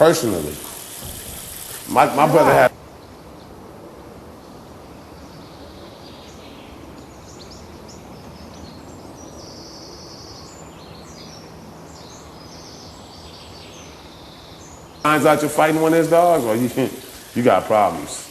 personally. My brother had. Finds out you're fighting one of his dogs, or you got problems.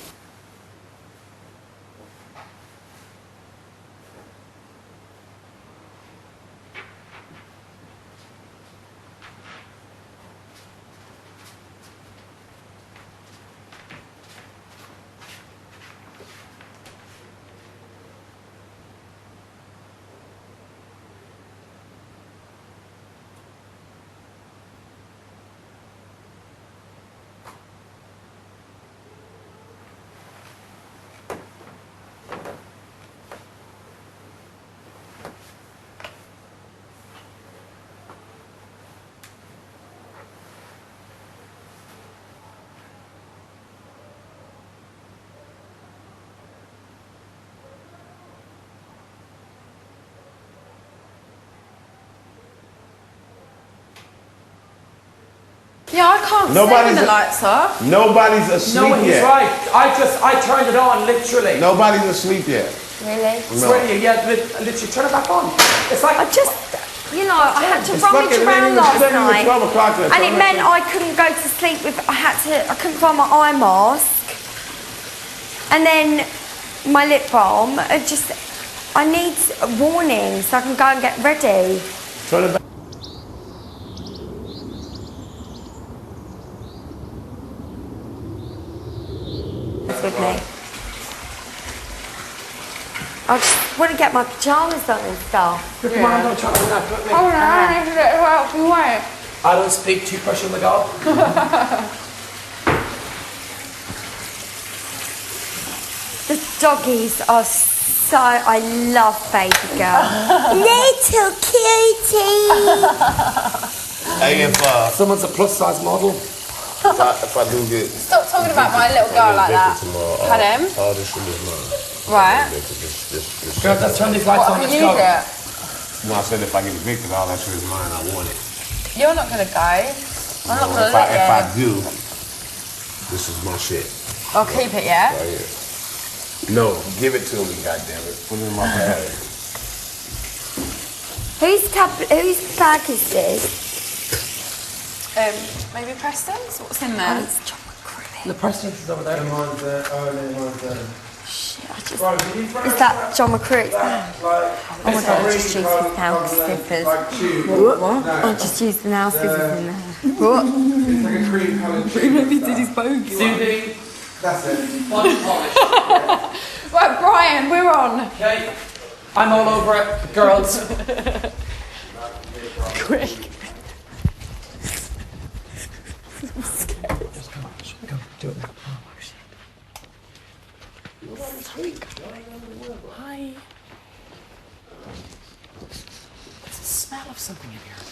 Yeah, I can't see when the lights off. Nobody's asleep no, he's yet. right. I turned it on, literally. Nobody's asleep yet. Really? No. Yeah, literally, turn it back on. It's like... I had to rummage around last night. 12 o'clock yet. And it meant I couldn't go to sleep with, I couldn't find my eye mask. And then my lip balm. I need a warning so I can go and get ready. Turn it back. With me. I just want to get my pyjamas on and stuff. Come on, don't try to nap with me. Oh no, I need to get it out of the way. I don't speak to you, pushing the dog. The doggies are so, I love baby girl. Little cutie. Hey, if Someone's a plus size model. if I do get. Stop talking about my little girl like that. Pardon? All this shit is mine. Right. This Girl, let's turn these lights on, let's Use go. it. No, I said if I get evicted, all that shit is mine. I want it. You're not gonna go. I'm not gonna If I let you. do, this is my shit. I'll keep it, yeah? Right here. No, give it to me, goddammit. Put it in my bag. Whose bag is this? Maybe Preston's? What's in there? It's John McCrulley. The Preston's is over there. Shit, is that John McCrulley's bag? Oh my god, I just used his nail scissors. What? I just used the nail scissors in there. What? It's like a cream coloured shape. Maybe did his bogey. Soothing. That's it. Body polish. Right, Brian, we're on. Okay. I'm all over it, girls. Quick. Just come on, go, do it now. Hi. There's a smell of something in here.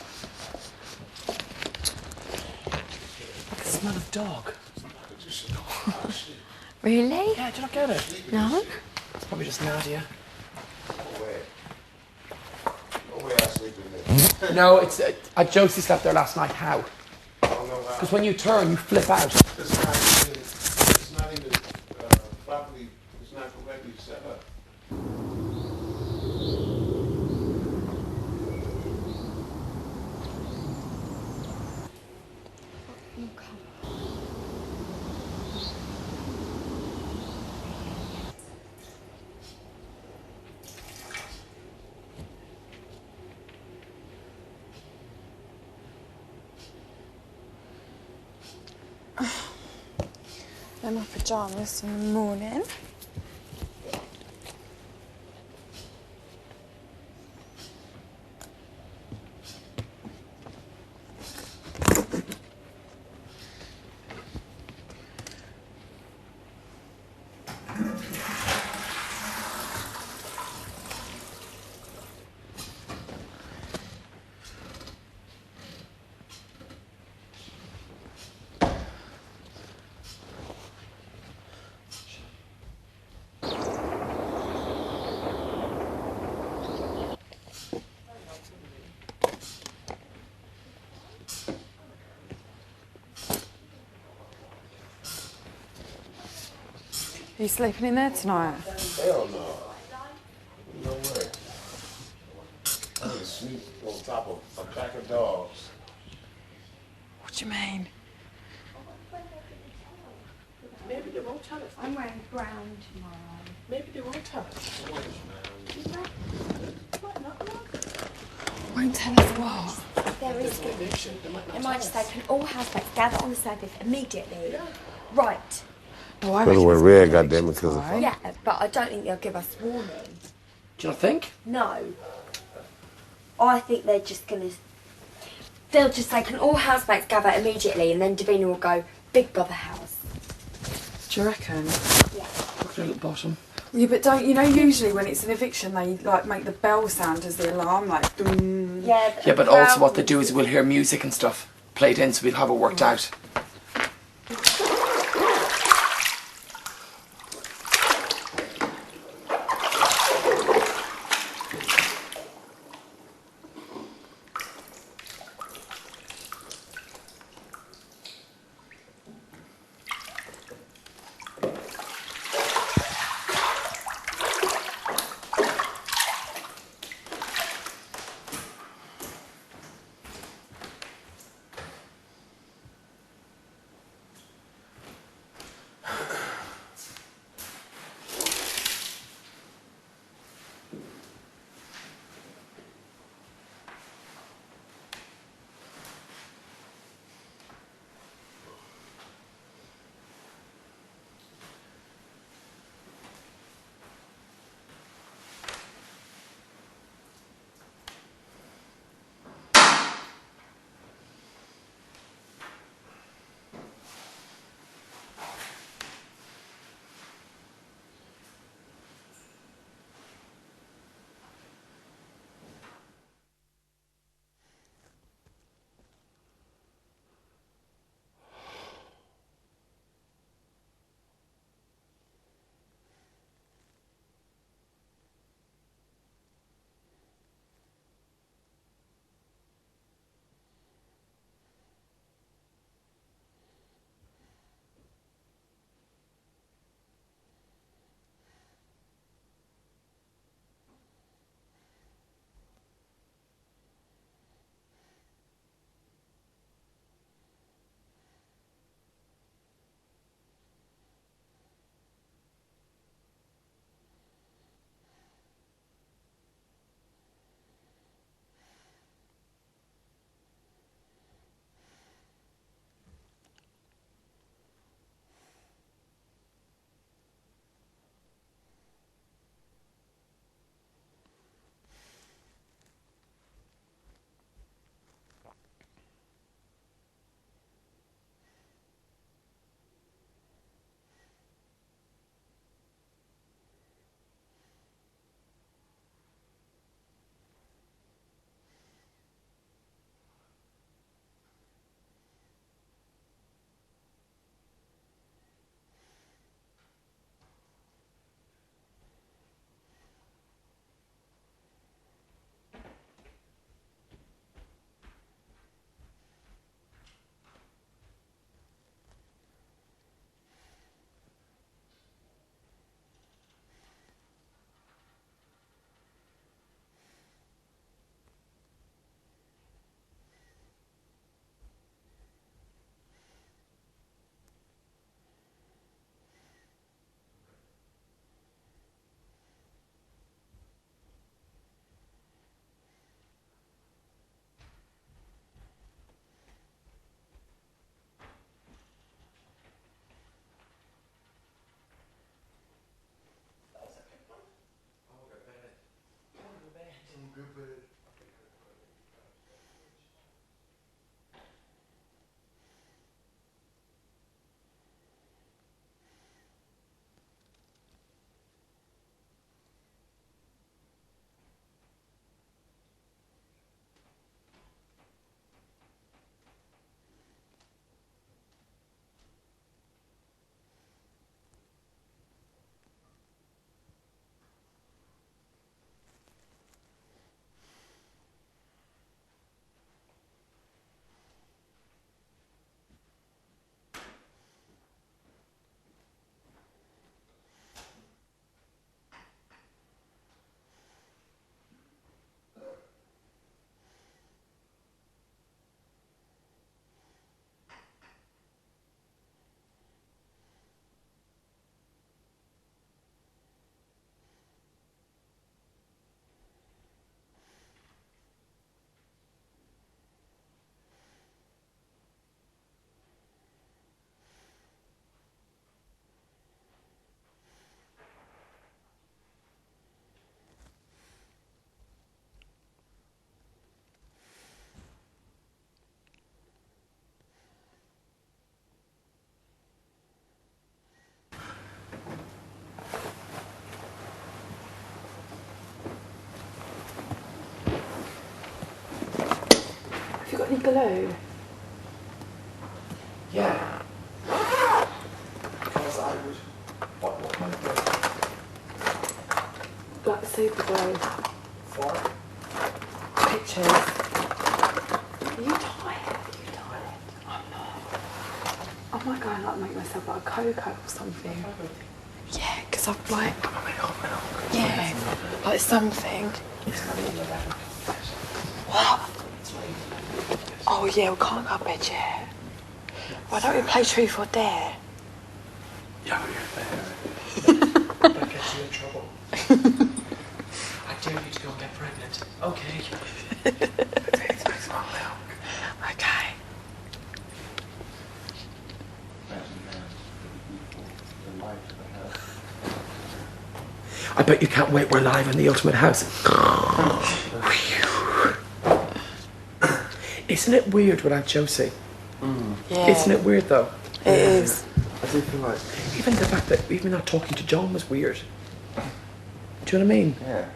Like the smell of dog. Really? Yeah, did you not get it? No? It's probably just Nadia. No, it's Josie slept there last night. How? Because when you turn, you flip out. It's not even properly, it's not correctly set up. In my pyjamas in the morning. Are you sleeping in there tonight? Hell no. No way. I'm gonna sleep on top of a pack of dogs. What do you mean? Maybe they won't tell us. I'm wearing brown tomorrow. Maybe they won't tell us. Won't tell us what? There is good. It might just say, can all housemates gather on the surface immediately? Right. Oh, I Better reckon wear it's red, gonna be goddamn it, 'cause of- tomorrow. Yeah, but I don't think they'll give us warning. Do you not think? No. I think they're just gonna. They'll just say, can all housemates gather immediately? And then Davina will go, Big Brother house. Do you reckon? Yeah. Look at her little bottom. Yeah, but don't you know? Usually when it's an eviction, they like make the bell sound as the alarm, like. Ding. Yeah, Yeah, but also what they do is we'll hear music and stuff played in, so we'll have it worked out. glue? Yeah. Because I would. What kind of glue? Like super glue. For? Pictures. Are you tired? I'm not. I might go and like make myself like a cocoa or something. Yeah, because I've like... Yeah, like something. What? Oh yeah, we can't go to bed yet. Why don't we play Truth or Dare? Yeah, you're there. That gets you in trouble. I dare you to go and get pregnant. Okay. It's my small milk. Okay. I bet you can't wait. We're live in the Ultimate House. Isn't it weird without Josie? Yeah. Isn't it weird though? It is. I do feel like. Even the fact that even not talking to John was weird. Do you know what I mean? Yeah.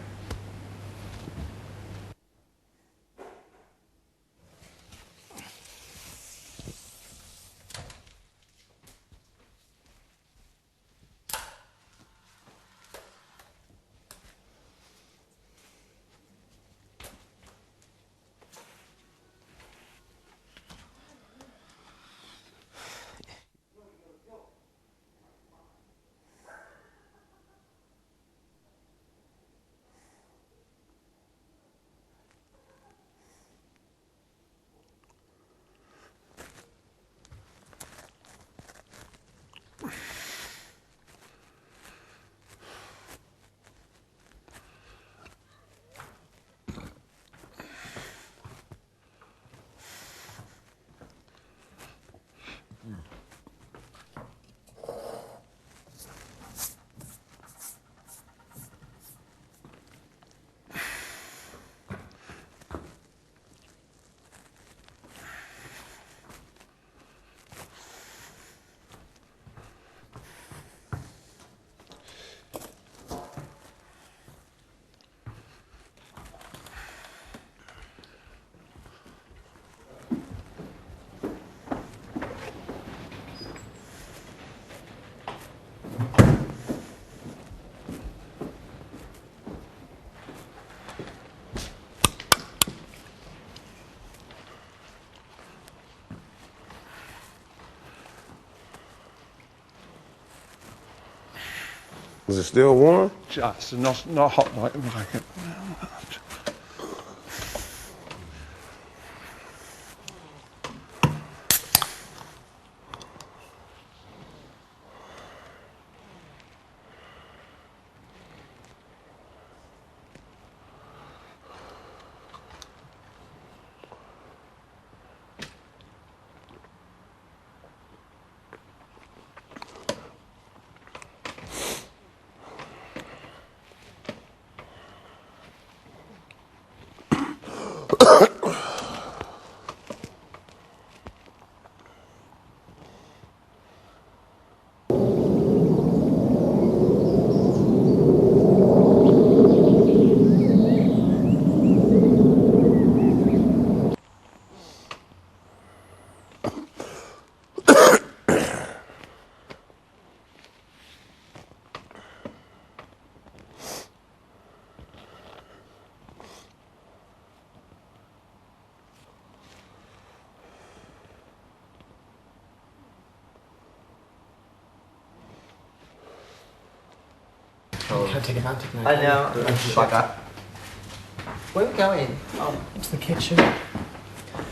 Is it still warm? Just not hot like it. Can't take advantage now. I know. Bugger. Where are we going? Into the kitchen.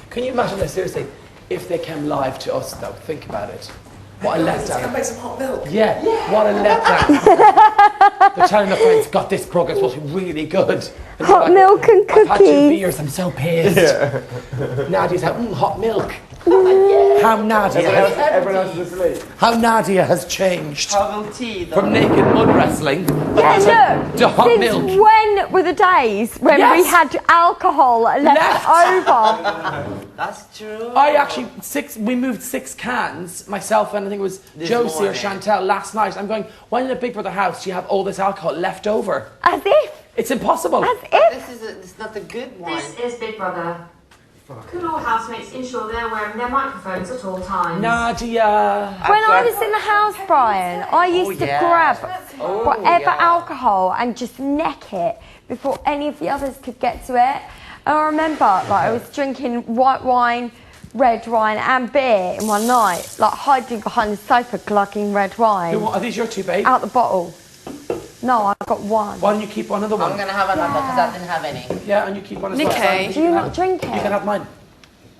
Can you imagine this seriously? If they came live to us though, think about it. What a letdown. Make some hot milk. Yeah, what a letdown. They're telling their friends, got this program's supposed to be really good. And Hot they're milk and I've had 2 cookies. beers, I'm so pissed. Nadia's like, hot milk. How Nadia has, Everyone else is asleep. how Nadia has changed Bubble tea. from naked mud wrestling Yeah, look. to hot Since milk. when were the days when we Yes. had alcohol left over? That's true. I actually, we moved 6 cans, myself and I think it was This Josie or morning. Chantel last night. I'm going, when in a Big Brother house do you have all this alcohol left over? As if. It's impossible. As if. This is not a good one. This is Big Brother. Could all housemates ensure they're wearing their microphones at all times? Nadia. When I was in the house, Brian, I used to grab whatever alcohol and just neck it before any of the others could get to it. And I remember, like, I was drinking white wine, red wine, and beer in one night, like hiding behind the sofa, glugging red wine. Are these your two, babe? Out the bottle. No, I got one. Why don't you keep one of the one? I'm gonna have another because I didn't have any. Yeah, and you keep one as well. Nikki. Do you not drink it? You can have mine.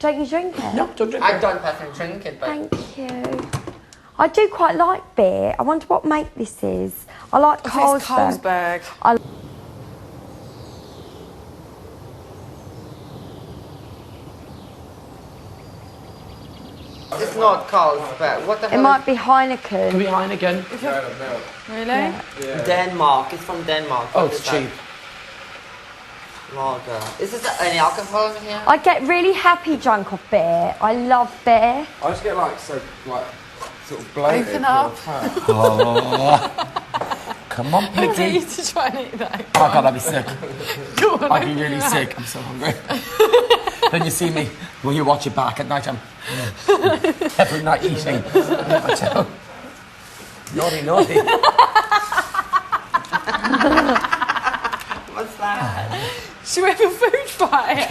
Don't you drink it? No, don't drink I it. don't personally drink it, but Thank you. I do quite like beer. I wonder what make this is. I like Carlsberg. Carlsberg. it's not Carlsberg. What the It hell? might be Heineken. Could be Heineken. Really? Denmark. It's from Denmark. Oh, What it's is that? cheap. Lager. Is there any alcohol in here? I get really happy drunk off beer. I love beer. I just get sort of bloated. Open up. Come on, I Piggy. need to try and eat that. Oh my God, I'd be sick. Go on, I'd be open really your sick. I'm so hungry. Then you see me when you watch it back at night. I'm every night eating. Naughty. What's that? Should we have a food fight?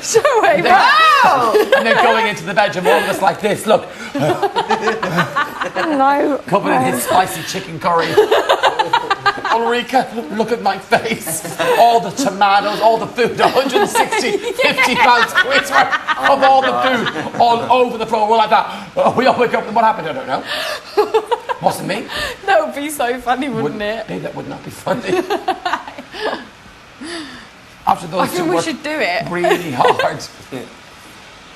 Shall we? And then going into the bedroom, all of us like this. Look, No. covered in his spicy chicken curry. Ulrika, look at my face. All the tomatoes, all the food, 160, 50 pounds quid's worth of all the food all over the floor. We're like that. We all wake up and what happened? I don't know. Wasn't me. That would be so funny, wouldn't it? Hey, that would not be funny. After those I think two we work should do it. really hard.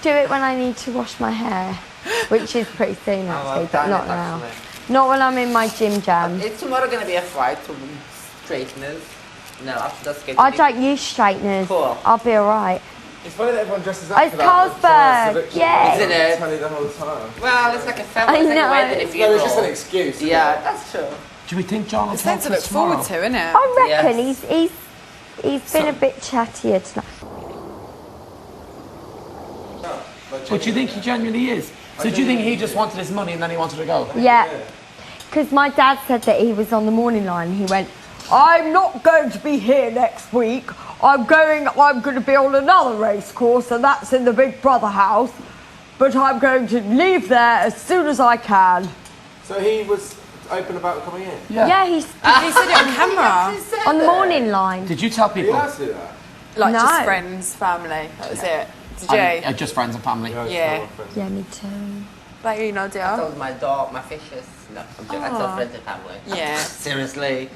Do it when I need to wash my hair, which is pretty soon actually, I've but done not it, now. actually. Not when I'm in my gym jam. Is tomorrow gonna be a fight to straighteners? No, after that's good. I don't use straighteners. Cool. I'll be alright. It's funny that everyone dresses up Oh, it's for that. Carlsberg. Yeah. Isn't it? Tell you the whole time. Well, it's like a family. I It's like know. a wedding if you No, it's just an excuse. Yeah, that's true. Do we think John will It's something to look forward to, isn't it? I reckon Yes. he's been a bit chattier tonight. But do you think he genuinely is? So do you think he just wanted his money and then he wanted to go? Yeah. Because my dad said that he was on the morning line. He went, I'm not going to be here next week. I'm going to be on another race course, and that's in the Big Brother house. But I'm going to leave there as soon as I can. So he was open about coming in? Yeah, he's He said it on camera. on the morning line. Did you tell Are you people? allowed to do that? Like No. just friends, family. That was it. Did you? Just friends and family. Yeah. Yeah, me too. Like you, I Nadia. told my dog, my fishes. No, I'm joking. I told friends and family. Yeah. Seriously.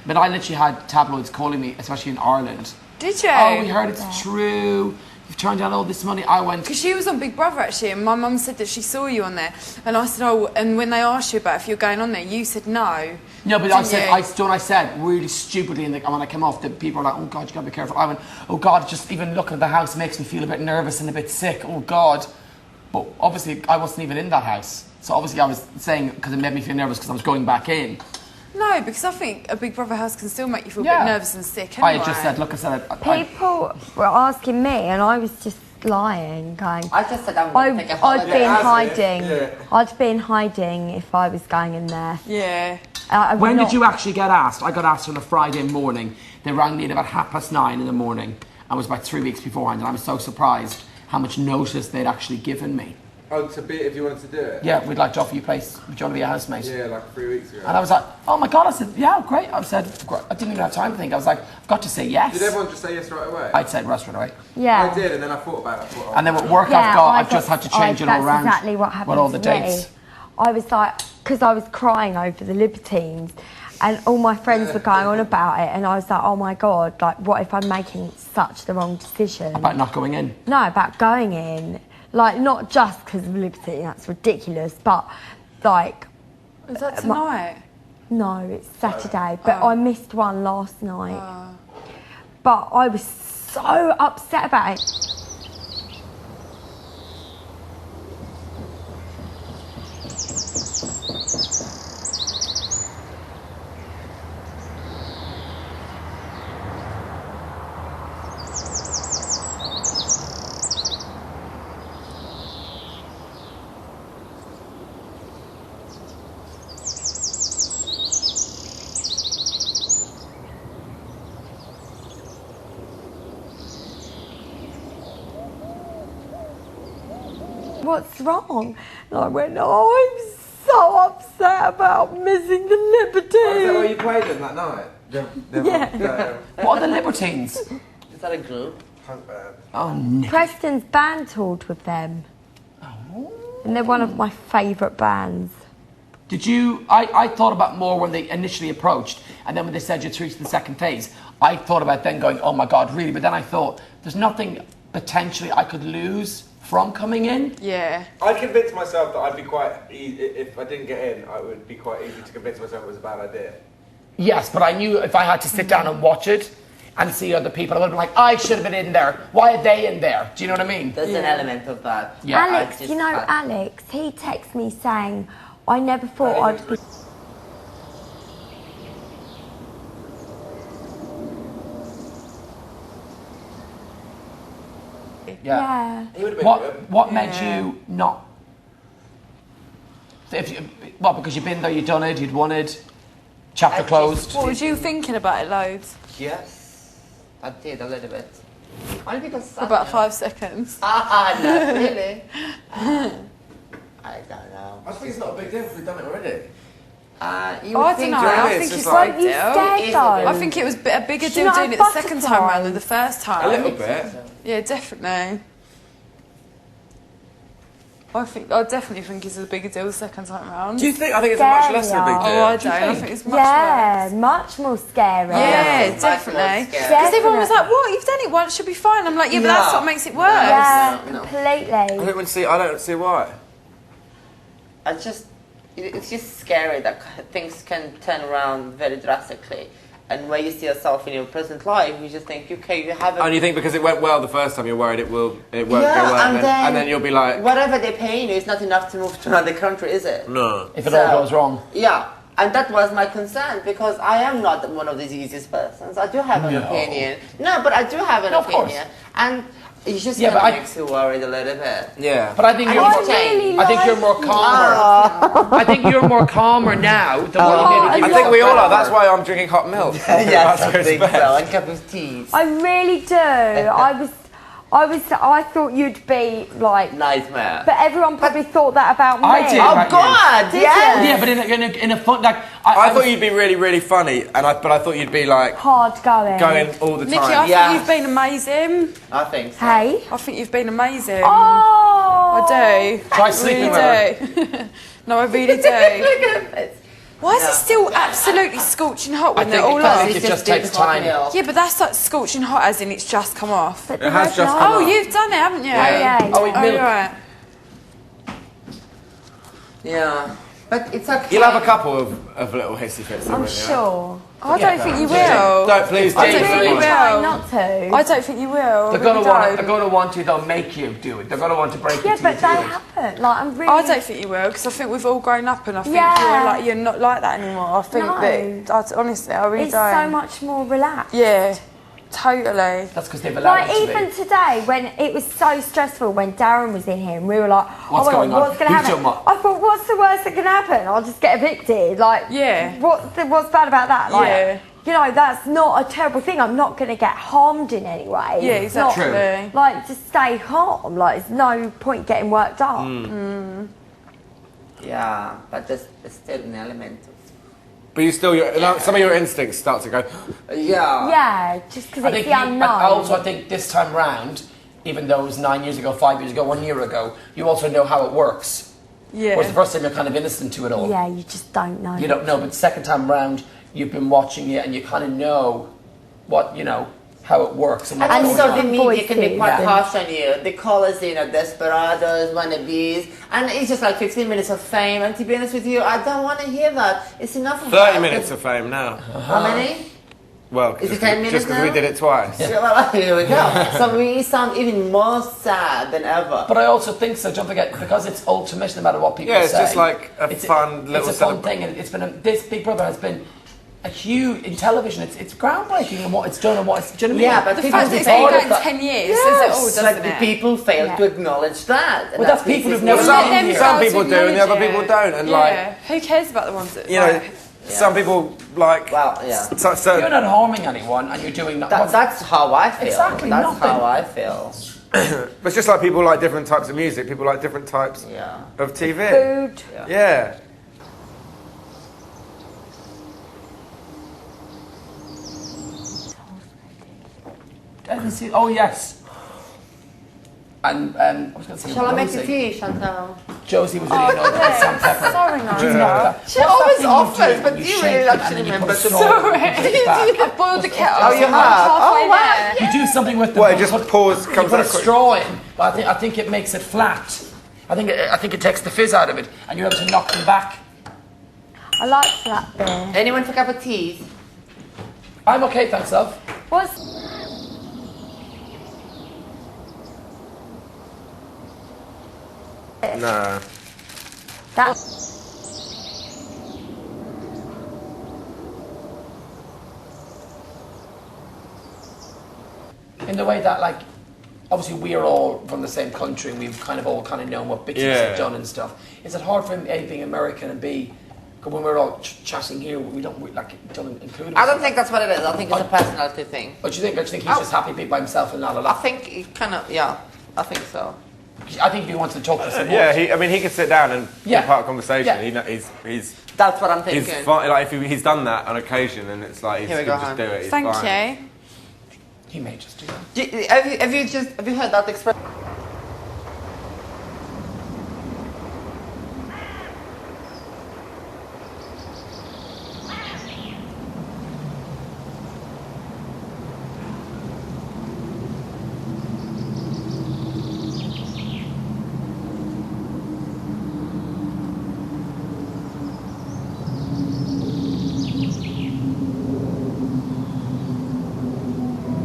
But I literally had tabloids calling me, especially in Ireland. Did you? Oh, we heard it's true. You've turned down all this money. I went. Because she was on Big Brother actually, and my mum said that she saw you on there, and I said, oh, and when they asked you about if you're going on there, you said no. No, but I Didn't said, you? I said really stupidly, and when I came off, the people were like, "Oh God, you gotta be careful." I went, "Oh God, just even looking at the house makes me feel a bit nervous and a bit sick." Oh God, but obviously I wasn't even in that house, so obviously I was saying because it made me feel nervous because I was going back in. No, because I think a Big Brother house can still make you feel a Yeah. bit nervous and sick anyway. I had just said, "Look," I said, I, People were asking me, and I was just lying, going, I just said I'm going to take a I'd holiday. be in as if, hiding. yeah. I'd be in hiding if I was going in there. Yeah. I would When not- did you actually get asked? I got asked on a Friday morning. They rang me at about 9:30 in the morning. I was about 3 weeks beforehand, and I was so surprised how much notice they'd actually given me. Oh, to be if you wanted to do it? Yeah, we'd like to offer you a place. Would you want to be a housemate? Yeah, like 3 weeks ago. And I was like, oh my God. I said, yeah, great. I said, great. I didn't even have time to think. I was like, I've got to say yes. Did everyone just say yes right away? I'd said yes right away. Yeah. I did, and then I thought about it. I thought, And then with work Yeah, I've got, I I've just got- had to change it all around. That's exactly what happened with all the to me. dates. I was like, because I was crying over the Libertines, and all my friends were going on about it, and I was like, oh my God, like, what if I'm making such the wrong decision? About not going in. No, about going in. Like, not just because of Liberty, that's ridiculous, but, like, Was that tonight? no, it's Saturday, but I missed one last night. But I was so upset about it. what's wrong? And I went, oh, I'm so upset about missing the Libertines. Oh, is that where you played them that night? Yeah. What are the Libertines? Is that a group? Punk band. Oh, no. Preston's band toured with them. And they're one of my favourite bands. Did you... I thought about more when they initially approached, and then when they said you're through to the second phase, I thought about then going, oh my God, really? But then I thought, there's nothing potentially I could lose from coming in. Yeah. I convinced myself that I'd be quite easy, if I didn't get in, it would be quite easy to convince myself it was a bad idea. Yes, but I knew if I had to sit down and watch it and see other people, I would have been like, I should have been in there. Why are they in there? Do you know what I mean? There's an element of that. Yeah. Alex, you know Alex, he texted me saying, I never thought I'd be... Yeah. He would have been good. What made you not... Well, because you've been there, you've done it, you'd won it, chapter closed. What was you thinking about it loads? Yes, I did a little bit. Only because For about 5 seconds. not really. I don't know. I think it's not a big deal if we've done it already. You Oh, would I don't think know. do you know what I I mean? think It's it's just like- Weren't you scared It's though? a I think it was a bigger you deal not doing it the second time round than the first time. A little bit. Yeah, definitely. I definitely think it's a bigger deal the second time round. Do you think? I think it's a much less of a big Scarier. deal. Oh, I don't. I think it's much Yeah, worse. much more scary. Yeah, Much more definitely. scary. Because everyone was like, "What? You've done it once, should be fine." I'm like, "Yeah, but that's No. what makes it worse." Yeah, No, no. completely. I don't see why. It's just scary that things can turn around very drastically. And where you see yourself in your present life, you just think, okay, you haven't... And you think because it went well the first time, you're worried it won't go well, and then you'll be like, whatever they're paying you is not enough to move to another country, is it? no. If it all goes wrong. Yeah, and that was my concern, because I am not one of these easiest persons. I do have an opinion. No, but I do have an No, of course. opinion. And it just Yeah, kind but of makes you worried a little bit. Yeah. But I think you're I more, really I think you're more calmer. I think you're more calmer now than what you maybe I did think we all are. before. That's why I'm drinking hot milk. Yes, I That's think respect. so. And a cup of tea. I really do. I thought you'd be like, Nightmare. but everyone probably thought that about me. I did. Oh, Right, God, Did yes! Yeah, but in a fun, like... I thought you'd be really, really funny, but I thought you'd be like Hard going. going all the Nikki, time. I Yeah. think you've been amazing. I think so. Hey. I think you've been amazing. Oh. I do. Try sleeping with her. Really do. No, I really do. Look at this. Why is it still absolutely scorching hot when they're all I up? think it just takes time. Yeah, but that's like scorching hot as in it's just come off. But It has just no. come Oh, off. you've done it, haven't you? Yeah. Oh, it Oh, milk. you're right. Yeah. But it's okay. You'll have a couple of little hissy fits. I'm sure. I don't think you will. Don't please. I don't don't. think you Really try will. not to. I don't think you will. They're gonna want to. They'll make you do it. They're gonna want to break Yeah, it to but you. they to do it. haven't. Like, I'm really. I don't think you will because I think we've all grown up and I think Yeah. you're not like that anymore. I think No. that honestly, I really It's don't. so much more relaxed. Yeah, totally. That's because they've allowed Like it to even be. today, when it was so stressful, when Darren was in here, and we were like, What's "Oh my going God, on? what's going to Who's happen?" doing what? I thought, "What's the worst that can happen? I'll just get evicted." Like, Yeah. what's bad about that? Like, Yeah. you know, that's not a terrible thing. I'm not going to get harmed in any way. Yeah, It's not- exactly. Like, just stay calm. Like, there's no point getting worked up. Yeah, but there's still an element of... But you still, some of your instincts start to go. Yeah. Yeah, just because I it's think the you, unknown. but also I think this time round, even though it was 9 years ago, 5 years ago, 1 year ago, you also know how it works. Yeah. Whereas the first time you're kind of innocent to it all. Yeah, you just don't know. You don't know, but the second time round, you've been watching it and you kind of know what, how it works and what's And going so on. the media can be quite Voices. harsh on you. They call us, desperados, wannabes, and it's just like 15 minutes of fame. And to be honest with you, I don't want to hear that. It's enough of 30 that. minutes of fame now. How many? Well, Is it 10 minutes just because we now? did it twice. Yeah, well, here we go. So we sound even more sad than ever. But I also think so. Don't forget, because it's ultimate, no matter what people say. Yeah, it's just like a it's fun little It's a fun thing, and it's been this Big Brother has been a huge in television. It's groundbreaking in what it's done and what it's. Do you know what I Yeah, mean? but The people fact that it's say been that- going 10 years says it all, doesn't but the it? people fail Yeah. to acknowledge that. And Well, that's that people pisses who've me never off. seen it. Some people do and the other Acknowledge people it. don't, and Yeah. Who cares about the ones that some people like. Well, yeah. So, You're not harming anyone, and you're doing that. That's how I feel. Exactly, That's nothing. how I feel. But it's just like people like different types of music. People like different types of TV. Food. Yeah. Oh yes. And I was going to say. Shall I make the Rosie. tea, Chantal? Josie was really annoyed about some pepper. Sorry, Did no. you know that? She always offers, do? but do you really shake it actually and then you remember put to salt Sorry. and put it back. I boiled the kettle. Oh, you have? Halfway Oh, wow. there. You do something with the. Well, it just pours, You comes put a out quick. straw in, but I think it makes it flat. I think it takes the fizz out of it, and you're able to knock them back. I like flat beer. Anyone for a cup of tea? I'm okay, thanks, love. What's Nah. that? In the way that, like, obviously we're all from the same country, and we've kind of all known what bitches Yeah. have done and stuff. Is it hard for him, A, being American, and B, 'cause when we're all chatting here, we don't include him? I don't think that's what it is. I think it's a personality thing. What do you think? Do you think he's just happy being by himself and la la I la? think he kind of, yeah. I think so. I think if he wants to talk to someone. Yeah, he could sit down and be Yeah. part of the conversation. Yeah. He's That's what I'm thinking. fine. Like if he's done that on occasion, and it's like he's Here we can go, just do it. He's Thank fine. you. He may just do that. Have you heard that expression?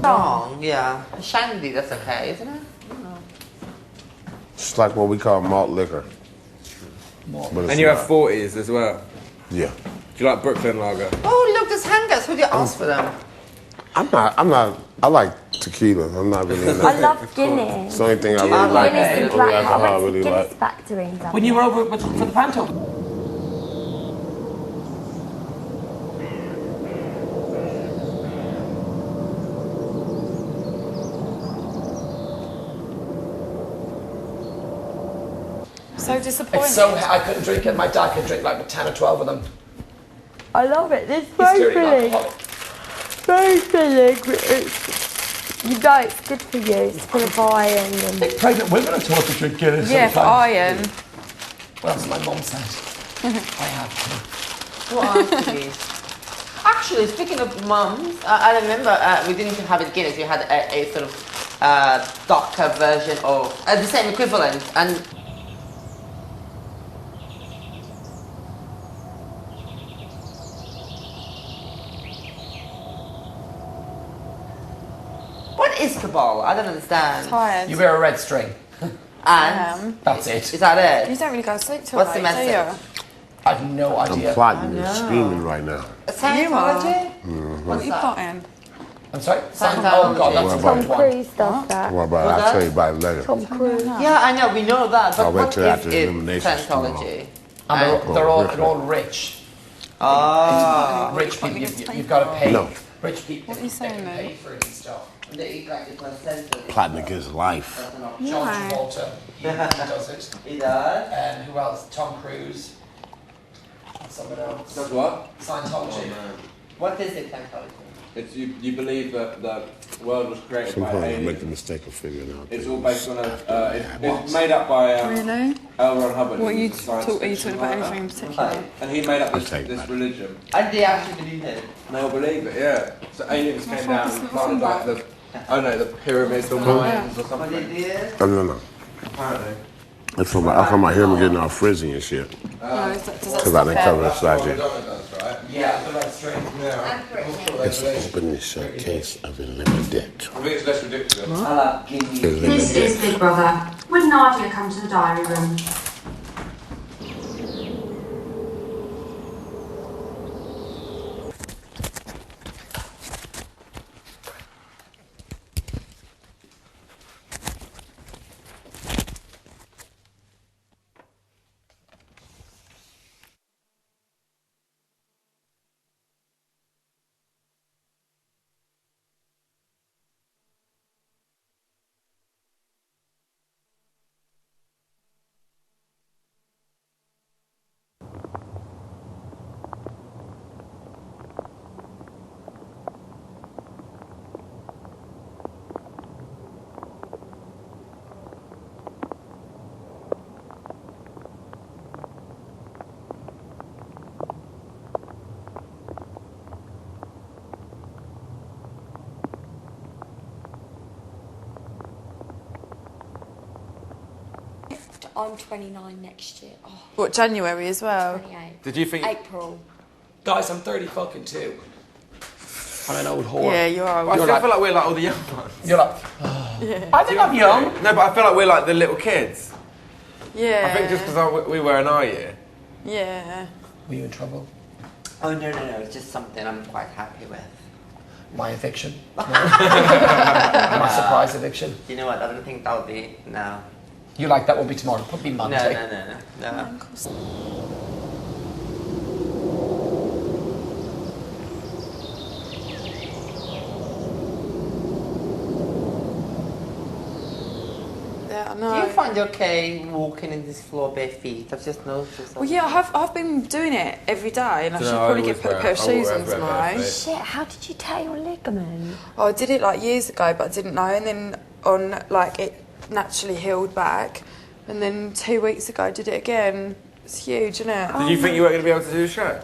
Wrong, yeah. Shandy, that's okay, isn't it? It's like what we call malt liquor. But it's And you have not. 40s as well. Yeah. Do you like Brooklyn Lager? Oh, look, there's hangers. Who do you ask for them? I like tequila. I'm not really into I love Guinness. It's the only thing I really like. Guinness and Only black. I alcohol I went to really Guinness like. factory in Dublin. When you were over for the panto. So disappointed. It's so I couldn't drink it. My dad could drink like 10 or 12 of them. I love it. It's He's very clearly filling. alcoholic. Very filling. You know it's good for you. It's full of iron and. Pregnant women are taught to drink Guinness Yeah, for sometimes. iron. Well, that's what my mum said. I have to. What else do you? Actually, speaking of mums, I remember we didn't have it Guinness. We had a sort of darker version of the same equivalent, and what is Cabal? I don't understand. Tired. You wear a red string. And That's it. is that You it? don't really go to sleep till What's the late, do message? I've no I'm idea. plotting and scheming right now. Scientology? What are you plotting? I'm sorry? Scientology. Oh god, that's a What good Tom one. Cruise does that. Well, but What's I'll that? tell you about it later. Tom Cruise. Yeah, I know, we know that, I but went what to is after it elimination Scientology? And they're all rich. Ah. Rich people, you've got to pay. No. Rich people, What are you saying, they can pay mate? for it and stuff. They eat like the placenta. Plotting against life. John Travolta, he does it. He does? And who else? Tom Cruise. And someone else. That's what? Scientology. What is it, Scientology? It's you believe that the world was created by Sometimes I make the aliens. mistake of figuring out. It's things. all based on it's made up by Really? L. Ron Hubbard. What are you who's a science are you fiction talking about writer. anything in particular? And he made up I'll take this that. religion. And they actually believe it. And they all believe it, yeah. So aliens came down and planted like the the pyramids or Mayans or What they something. did? Oh, no. Apparently. That's from I come out here and getting all frizzy and shit. No, does that Because I didn't cover the side yet. Does, right? Yeah, the red string. Yeah. Let's open this case of Eliminated. I think it's less ridiculous. This is Big Brother. Would Nadia come to the diary room? I'm 29 next year. Oh, What, January as well? 28. Did you think? April. Guys, I'm 30 fucking two. I'm an old whore. Yeah, you are. I You're still like- feel like we're like all the young ones. You're like, I think I'm young. No, but I feel like we're like the little kids. Yeah. I think just because we were in our year. Yeah. Were you in trouble? Oh no, it's just something I'm quite happy with. My eviction. My surprise eviction. You know what? I don't think that'll be no. You like that will be tomorrow. Put me No, Monday. no. Yeah, I Do know. you find it okay walking in this floor bare feet? I've just noticed. Well, yeah, I've been doing it every day, and I No, should I probably always get put a wear- pair of I shoes wear on bare tomorrow. feet. Shit, how did you tear your ligament? Oh, I did it like years ago, but I didn't know, and then on like it naturally healed back, and then 2 weeks ago I did it again. It's huge, isn't it? Did you think you weren't going to be able to do a show?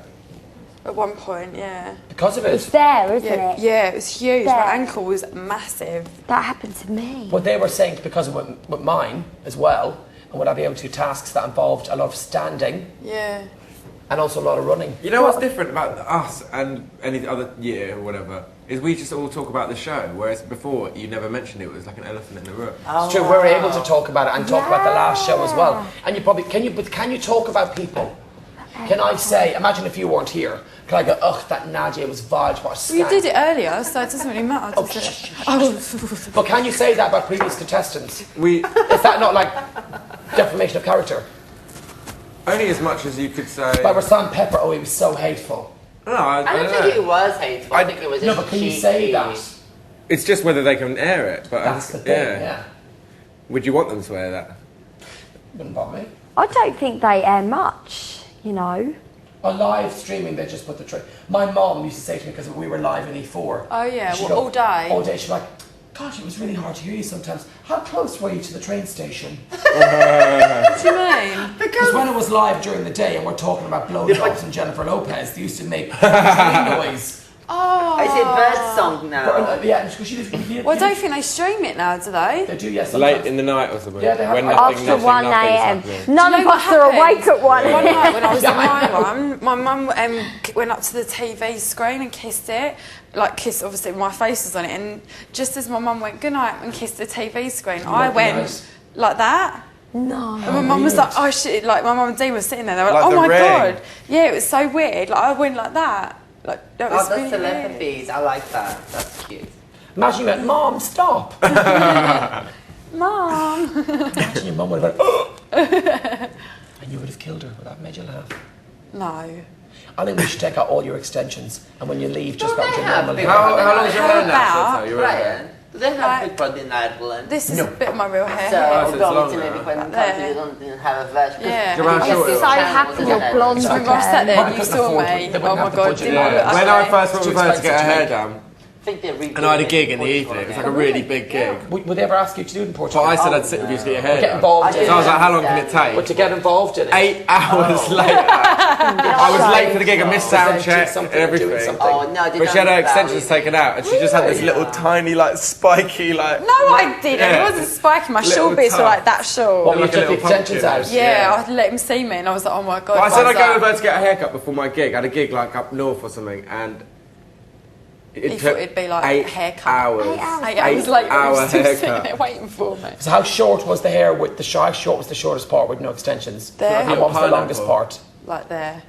At one point, yeah. Because of It's it. there, isn't Yeah, it? yeah, it was huge. There. My ankle was massive. That happened to me. What they were saying, because of with mine as well, and would I be able to do tasks that involved a lot of standing Yeah. and also a lot of running. You know what's different about us and any other year or whatever is we just all talk about the show, whereas before you never mentioned it. It was like an elephant in the room. It's true, we're able to talk about it and talk about the last show as well. And you probably, can you talk about people? Can I say, imagine if you weren't here, can I go, ugh, that Nadia was vile, what a Well, scam. you did it earlier, so it doesn't really matter. Oh, does it? shh, shh, shh. Oh. But can you say that about previous contestants? We Is that not like defamation of character? only as much as you could say. By Sam Pepper, oh, he was so hateful. No, I don't know. think it was hateful. I think it was No, just but can you cheeky. say that? It's just whether they can air it. But That's the thing, yeah. Would you want them to air that? Wouldn't bother me. I don't think they air much, you know. On live streaming, they just put the train. My mom used to say to me, because we were live in E4. Oh, yeah, she'd well, all day? All day. She'd be like, gosh, it was really hard to hear you sometimes. How close were you to the train station? What do you mean? Because when it was live during the day and we're talking about blowjobs and Jennifer Lopez, they used to make train noise. Oh. I said bird song now. Yeah, because she just... Well, I don't think they stream it now, do they? They do, yes. Late in the night or something. Yeah, they have- when After nothing, 1 nothing's a.m. happening. None Do you of know us what are happened? awake at 1 One night when I was a.m. in my mum went up to the TV screen and kissed it. Like, kissed, obviously, my face was on it. And just as my mum went, good night, and kissed the TV screen, I went nice. like that. No. And my mum was like, oh shit, like my mum and Dean were sitting there, they were like, Like oh the my ring. god. Yeah, it was so weird. Like, I went like that. Like, that was Oh, that's really weird. telepathies. I like that. That's cute. Imagine you went, Mom, stop. Mum. Imagine your mum would have went, oh. And you would have killed her. Would that have made you laugh? No. I think we should take out all your extensions, and when you leave, just go Don't with they your have normal big- hair. How long's your hair now? How Shota? You're right there. Brian, do they have Big Brother in Ireland? This is No. a bit of my real hair. So, here. so it's obviously longer. maybe when it There. comes to you don't have a version. Yeah. Do you mind I'm short? so happy you're blonde Sorry. Remember I sat there and Probably you couldn't saw afford me? it. They wouldn't Oh my have the god, budget. didn't I look Yeah. When I ugly? first went Too with her to get her expensive hair to done, I think they're and I had a gig in the evening. It was like a really big gig. Would they ever ask you to do it in But Portugal? I said I'd sit with you to get your hair Get done. involved in So I was it. like, how long can it But take? to get involved in it. 8 hours later. I was late for the gig. I missed sound check and Something, doing everything. something. Oh no, they But she had don't her value extensions taken out, and she just had this little tiny, like, spiky, like. No, I didn't. Yeah. It wasn't spiky. My Little short bits were tuft. like that short. What, you Like a took the little extensions pumpkin. out? Yeah, I let him see me, and I was like, "Oh my god!" But I said was I'd go like- with her to get a haircut before my gig. I had a gig like up north or something, and He it thought took it'd be like 8 a haircut. hours. 8 hours. 8 hours later, he hour was still sitting haircut. there waiting for me. So how short was the hair with the how short was the shortest part with no extensions? There. And what was the Pineapple. longest part? Like there.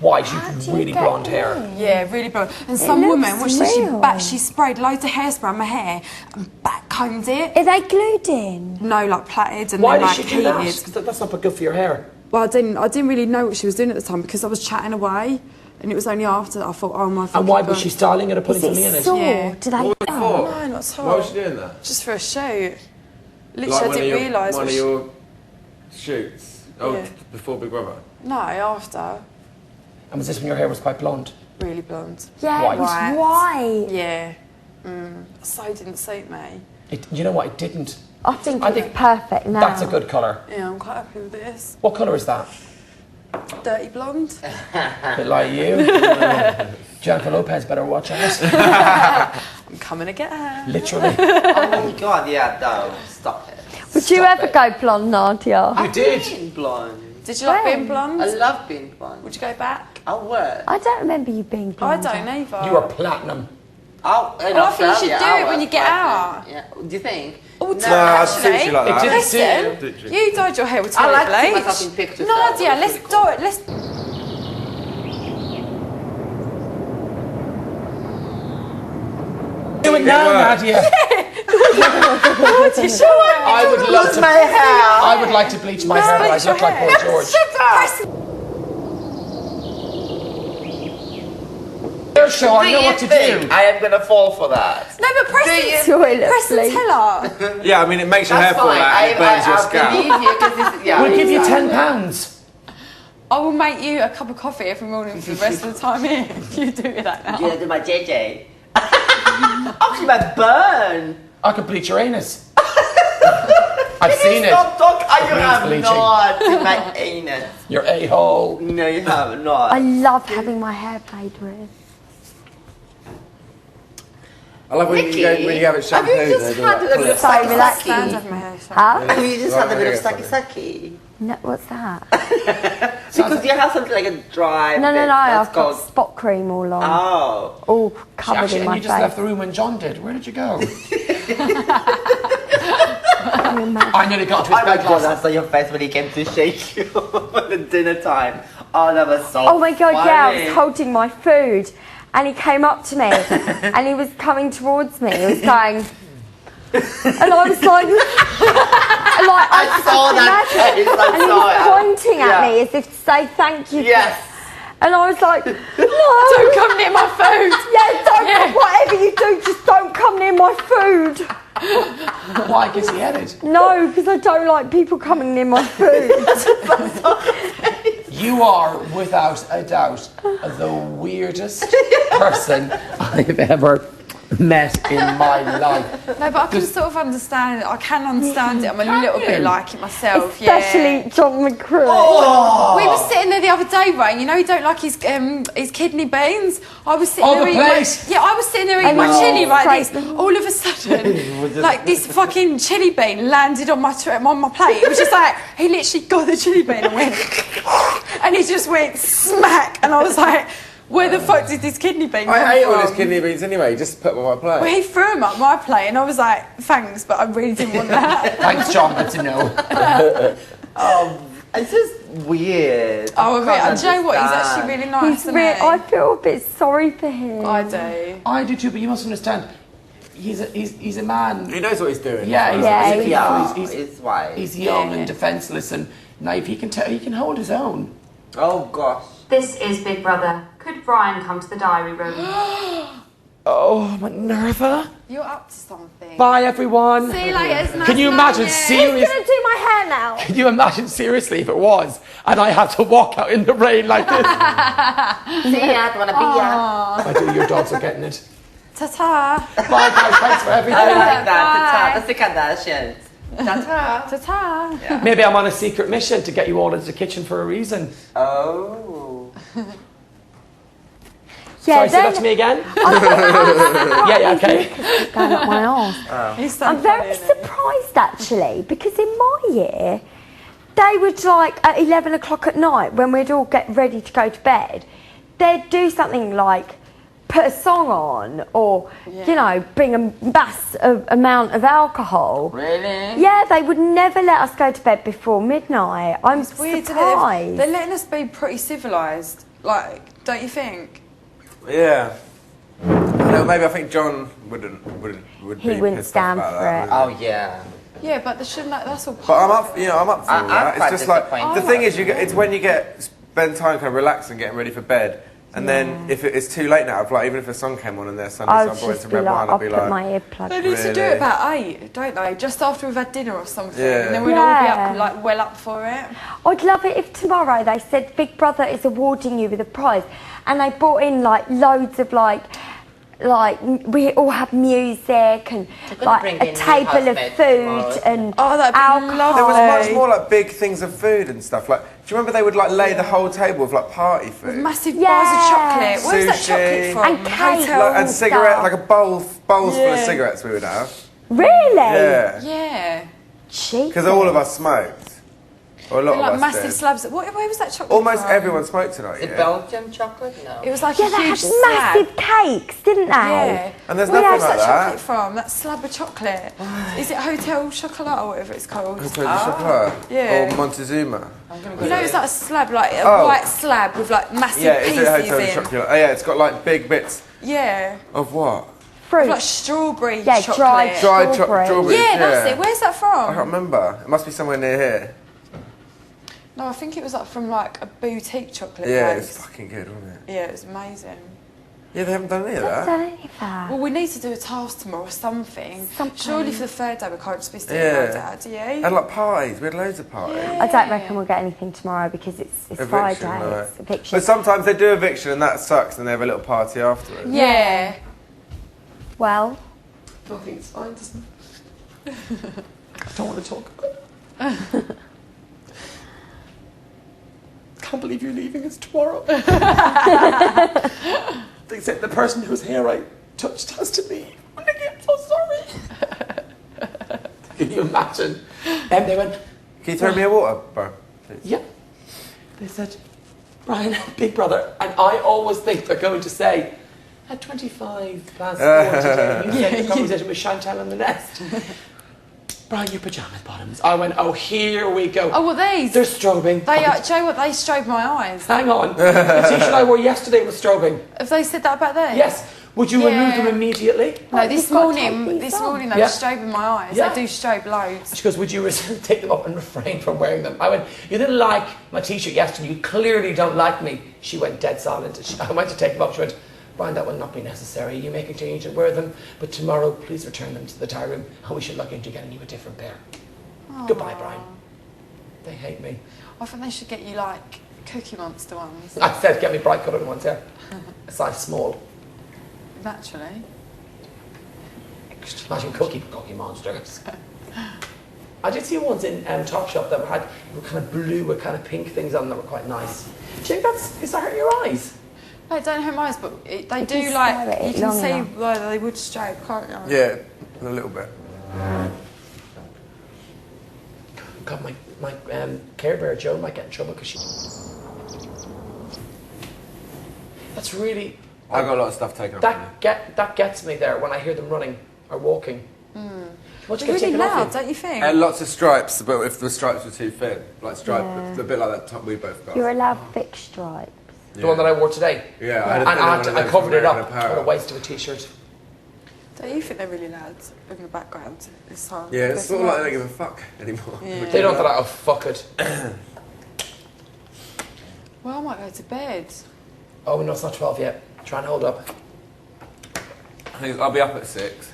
Why? She How had do you really get blonde hair. there? Yeah, really blonde. And some looks woman, what real. she sprayed loads of hairspray on my hair and backcombed it. Are they glued in? No, like plaited and Why then did like she do that? heated. 'Cause that's not good for your hair. Well, I didn't really know what she was doing at the time because I was chatting away, and it was only after that I thought, oh my. And why fucking was God. she styling it or putting Is something in it it? sore? Yeah. Do they? What was it Oh. for? No, not at all. Why was she doing that? Just for a shoot. Like Literally, I one didn't of realise. one what of she- your shoots. Oh, Yeah. before Big Brother. No, after. And was this when your hair was quite blonde? Really blonde. Yeah, White. white. Yeah. So didn't suit me. You know what? It didn't. I think I it's think perfect now. That's a good colour. Yeah, I'm quite happy with this. What colour is that? Dirty blonde. A bit like you. Jennifer Lopez better watch out. I'm coming to get her. Literally. Oh my god, yeah, no, stop it. Would you ever go blonde, Nadia? You did. Being blonde. Did you like When? being blonde? I love being blonde. Would you go back? I would. I don't remember you being I blonde. don't either. You were platinum. Oh, in Well, I think you should Australia, do I it when was you get platinum. out. Yeah. Do you think? Oh, No, I think she like that. It did Listen, you dyed your hair with I toilet like to see myself bleach. in pictures. Nadia, That was let's really do cool. it. Let's. Do it now, Nadia. Nadia, show it. I would love to. my hair. I would like to bleach my hair, but I bleach your look like hair. Boy George. Your show, I know what to do. I am gonna fall for that. No, but Preston, Toilet Preston, bleach. tell her. Yeah, I mean, it makes your hair That's fall fine. out and it burns your I scalp. believe you because this is, yeah. We'll give you exactly. £10. I will make you a cup of coffee every morning for the rest of the time here. If you do that now. Do you want to do my JJ? Actually, my burn. I could bleach your anus. I've seen it. Stop talking. You Needs have bleaching. not. My anus. Your a-hole. No, you have not. I love having my hair played with. I love when you, go, when you have it Have shampooed. you just had a little So relaxing. saki? Huh? Have you just had a bit of Yeah, saki? No, what's that? Because you have something like a dry. No, bit I've that's got called. spot cream all on. Oh. All covered Actually, in and my you just left face. the room when John did. Where did you go? Can you imagine? I nearly got to Oh his my bed god, I last saw your face when he came to shake you at the dinner time. Oh, that was so Oh my god, yeah, I funny. was holding my food and he came up to me and he was coming towards me. He was going, and I was like, I saw that face, I and he saw was it. pointing at me as if to say thank you. Yes. And I was like, no. Don't come near my food. Yeah, don't, whatever you do, just don't come near my food. Why? Because he had it. No, because I don't like people coming near my food. You are, without a doubt, the weirdest person I've ever met in my life. No, but I can sort of understand it. I can understand it. I'm a little bit like it myself. Especially John McCrew. We were sitting there the other day, Ray. You know he don't like his kidney beans. I was sitting Oh, there the eating place. I was sitting there eating my know. chilli like Right. this. All of a sudden, like this fucking chilli bean landed on my plate. It was just like he literally got the chilli bean and went, and he just went smack. And I was like, where the fuck did this kidney bean come I ate all from? his kidney beans anyway, just put them on my plate. Well, he threw them up my plate, and I was like, thanks, but I really didn't want that. Thanks, John. That's a no. It's just weird. Oh, I Can't do you know what? He's understand. actually really nice. He's I feel a bit sorry for him. I do. I do too, but you must understand. He's a man. He knows what he's doing. Yeah, he's, Yeah, he's, Yeah, he's, it's why. he's young Yeah. and defenseless and naive. He can hold his own. Oh gosh. This is Big Brother. Could Brian come to the diary room? Oh, Minerva. You're up to something. Bye, everyone. See you later. It's nice Can you knowing imagine you. He's serious? going to do my hair now. Can you imagine seriously if it was, and I had to walk out in the rain like this? See ya, wanna be ya. I do. Your dogs are getting it. Ta-ta. Bye, guys. Thanks for everything. I like that. Bye. That's the Kardashians. Ta-ta. Ta-ta. Maybe I'm on a secret mission to get you all into the kitchen for a reason. Oh. Yeah, Sorry, say that to me again. yeah, okay. Going up my arse. He's so I'm very funny, isn't he? surprised actually, because in my year, they would like at 11 o'clock at night when we'd all get ready to go to bed, they'd do something like put a song on or, you know, bring a massive amount of alcohol. Really? Yeah, they would never let us go to bed before midnight. I'm Weird, isn't it? surprised. They're letting us be pretty civilised. Like, don't you think? Yeah. No, maybe I think John would He be wouldn't pissed off stand about for that, it. wouldn't Oh yeah. Yeah, but they shouldn't. That's all. But I'm up, I'm up for all I'm that. quite It's just like disappointed. the thing is, it's when you spend time kind of relaxing, getting ready for bed, and then if it's too late now, even if a song came on and there's Sunday, I so would I'm going just to be red like, wine, I'll I'd be put like, my earplug. They need to do Really? it about 8, don't they? Just after we've had dinner or something, Yeah. and then we'd all be Yeah. up, like, well up for it. I'd love it if tomorrow they said Big Brother is awarding you with a prize, and they brought in like loads of like we all have music and gonna like bring a in table of housemates food tomorrow. and Oh, that'd be alcohol. lovely. there was much more like big things of food and stuff. Like, do you remember they would like lay the whole table with like party food? Massive Yeah. bars of chocolate. Where's that Sushi. chocolate from? And cake. Hotel. And cigarette, stuff. like a bowls full of Yeah. cigarettes we would have. Really? Yeah. Yeah. Jesus. Because all of us smoked. Or a lot Like of us massive did. slabs. Where was that chocolate Almost from? everyone smoked tonight, Is it yeah. Belgian chocolate? No. It was like Yeah, a they huge had slab. massive cakes, didn't they? Yeah. And there's Where nothing was like that chocolate that. from? That slab of chocolate. Is it Hotel Chocolat or whatever it's called? Hotel du Chocolat. Yeah. Or Montezuma. You know, it's like a slab, like a Oh. white slab with like massive Yeah, is pieces it Hotel du in. Chocolat? Oh yeah, it's got like big bits Yeah. of what? Fruit. Like strawberry Yeah, chocolate. dried Strawberry. strawberries. Yeah, that's it. Where's that I can't from? remember. It must be somewhere near here. No, I think it was like from like a boutique chocolate Yeah, place. it's fucking good, wasn't it? Yeah, it was amazing. Yeah, they haven't done any of I that. don't know that. Well, we need to do a task tomorrow or something. Something. Surely for the third day we can't just be staying Yeah. with Dad, do you? And like parties, we had loads of parties. I don't reckon we'll get anything tomorrow because it's Eviction, Friday. no. It's eviction. But sometimes they do eviction and that sucks and they have a little party afterwards. Yeah. Well, Nothing's fine, doesn't it? I don't want to talk about it. Can't believe you're leaving us tomorrow. They said the person whose hair I touched has to leave. I'm so sorry. Can you imagine? And they went, Can you throw me a water, bro? Please? yeah. They said, Brian, big brother. And I always think they're going to say, at 25 past 4 today, you said the conversation with Chantal and the Nest. Brian, your pyjamas bottoms. I went, oh, here we go. Oh, well, these. They're strobing. They are, do you know what? They strobed my eyes. Hang on. The t-shirt I wore yesterday was strobing. Have they said that about them? Yes. Would you remove them immediately? No, this you've got to morning, take this these morning off. they Yeah. were strobing my eyes. Yeah. They do strobe loads. She goes, would you take them up and refrain from wearing them? I went, you didn't like my t-shirt yesterday. You clearly don't like me. She went dead silent. I went to take them up. She went, Brian, that will not be necessary. You make a change and wear them. But tomorrow, please return them to the diary room and we should look into getting you a different pair. Goodbye, Brian. They hate me. I think they should get you like Cookie Monster ones. I said, get me bright coloured ones, yeah. A size small. Naturally. Imagine cookie monsters. I did see ones in Topshop that were kind of blue with kind of pink things on them that were quite nice. Do you think is that hurt your eyes? I don't know how mine is, but they can do stare like, at it you can long see enough. where they would strobe, can't you? Yeah, a little bit. God, my Care Bear Joe might get in trouble because she... That's really... I got a lot of stuff taken off. me. That gets me there when I hear them running or walking. What you They're get really taken off loud, you? don't you think? And lots of stripes, but if the stripes were too thin, like stripe, Yeah. a bit like that top we both got. you're allowed thick stripes. The one that I wore today. Yeah, I had a And thin one of I those covered it from up American on the Apparel. waist of a t-shirt. Don't you think they're really loud in the background this time? Yeah, it's sort of like they don't give a fuck anymore. Yeah. They don't thought, oh, fuck it. Well, I might go to bed. Oh, no, it's not 12 yet. Try and hold up. I'll be up at 6.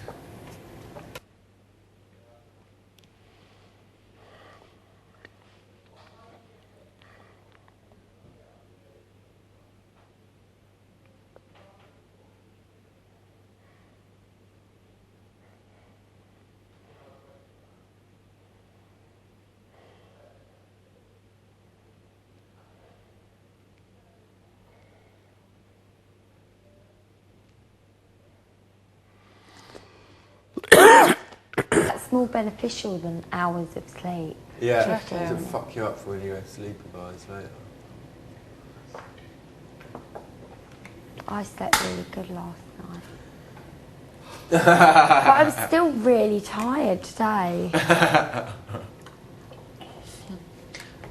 That's more beneficial than hours of sleep. Yeah, reckon? it'll fuck you up for when you go to sleep advice later. I slept really good last night. But I'm still really tired today.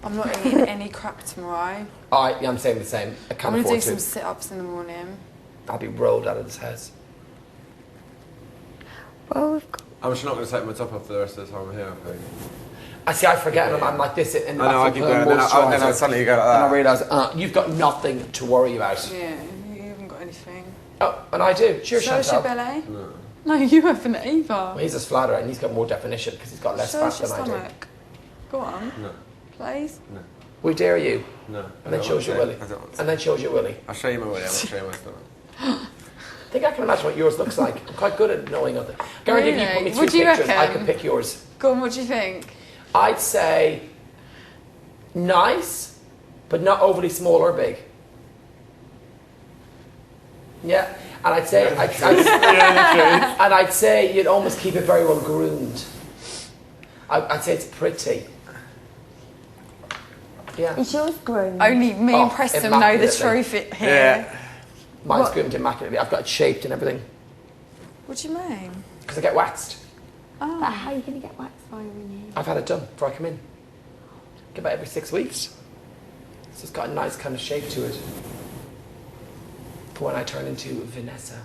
I'm not eating any crap tomorrow. I'm saying the same. I I'm can't going to do afford some to. sit-ups in the morning. I'll be rolled out of this house. Well, we've got I'm just not going to take my top off for the rest of the time I'm here, I think. I see, I forget, and I'm like this in the I know, I bathroom, keep going, putting then I moisturiser, suddenly go like and I that. realise, you've got nothing to worry about. Yeah, you haven't got anything. Oh, and I do. Cheers, Show us Chantal. your belly. No, you haven't either. Well, he's a flatter, and he's got more definition because he's got less Show us fat your than I do. stomach. Go on, No, please. no, We dare you. no. And then shows your willy. I don't want to. And then shows your willy. I'll show you my willy, I'm not show you my stomach. I think I can imagine what yours looks like. I'm quite good at knowing other. Guarantee if you put me Really? through What do you pictures, I reckon? could pick yours. Go on, what do you think? I'd say nice, but not overly small or big. Yeah, and I'd say, and I'd say you'd almost keep it very well groomed. I'd say it's pretty. Yeah. Is yours groomed? Only me Oh, and Preston know the immaculately. truth here. Yeah. Mine's groomed immaculately. I've got it shaped and everything. What do you mean? Because I get waxed. But how are you going to get wax while you're in here? I've had it done before I come in. Get about every 6 weeks. So it's got a nice kind of shape to it. For when I turn into Vanessa.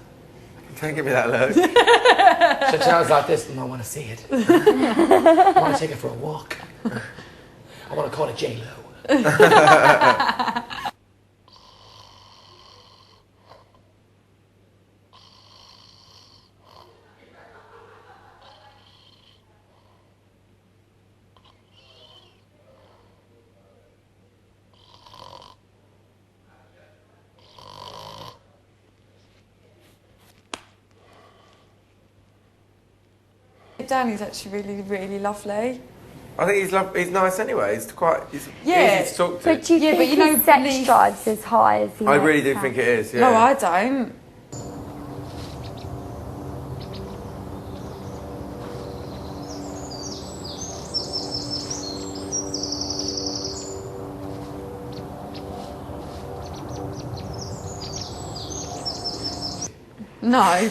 Don't give me that look. Chantel's like this, I want to see it. I want to take it for a walk. I want to call it J-Lo. Danny's actually really, really lovely. I think he's nice anyway. He's Yeah. easy to talk to. But do you Yeah, think but you know, his sex belief- drive's as high as he I makes really do out? think it is. Yeah. No, I don't. No,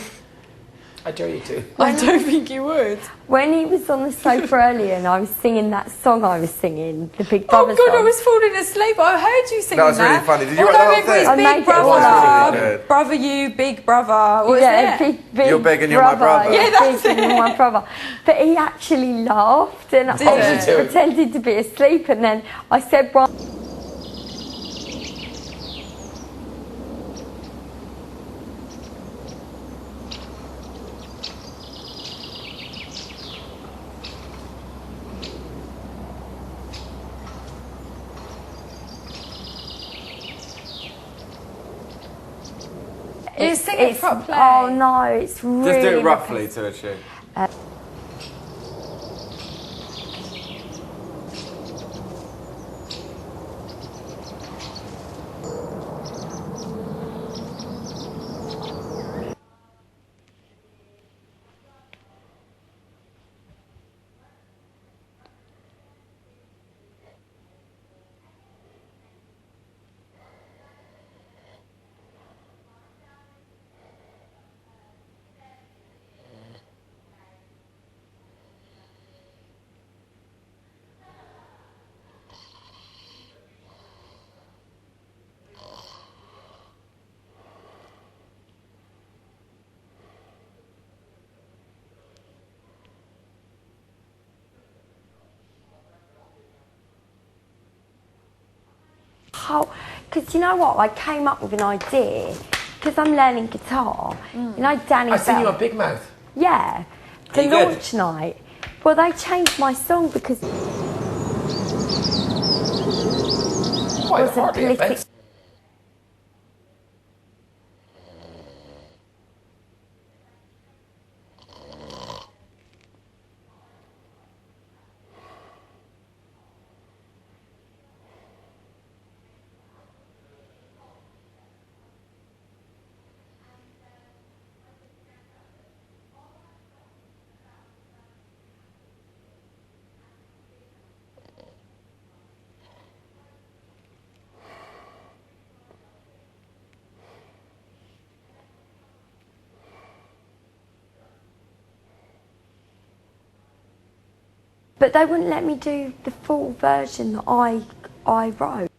I dare you to. I don't think you would. When he was on the sofa earlier and I was singing that song I was singing, the Big Oh Brother God, song. I was falling asleep. I heard you singing That was really funny. Did you write the whole thing? I made Big it all brother, up. brother, you, big brother. What was yeah, it? big You're big and you're my brother. Yeah, Yeah, that's big and you're my brother. But he actually laughed and Did I was he? pretending to be asleep and then I said, well, You sing it properly. Oh no, it's really... Just do it roughly to a tune. Because you know what, I came up with an idea, because I'm learning guitar. You know Danny I seen you Bell? on Big Mouth. Yeah, the You good? launch night. Well, they changed my song because it Quite wasn't hardly politically... offensive. But they wouldn't let me do the full version that I wrote.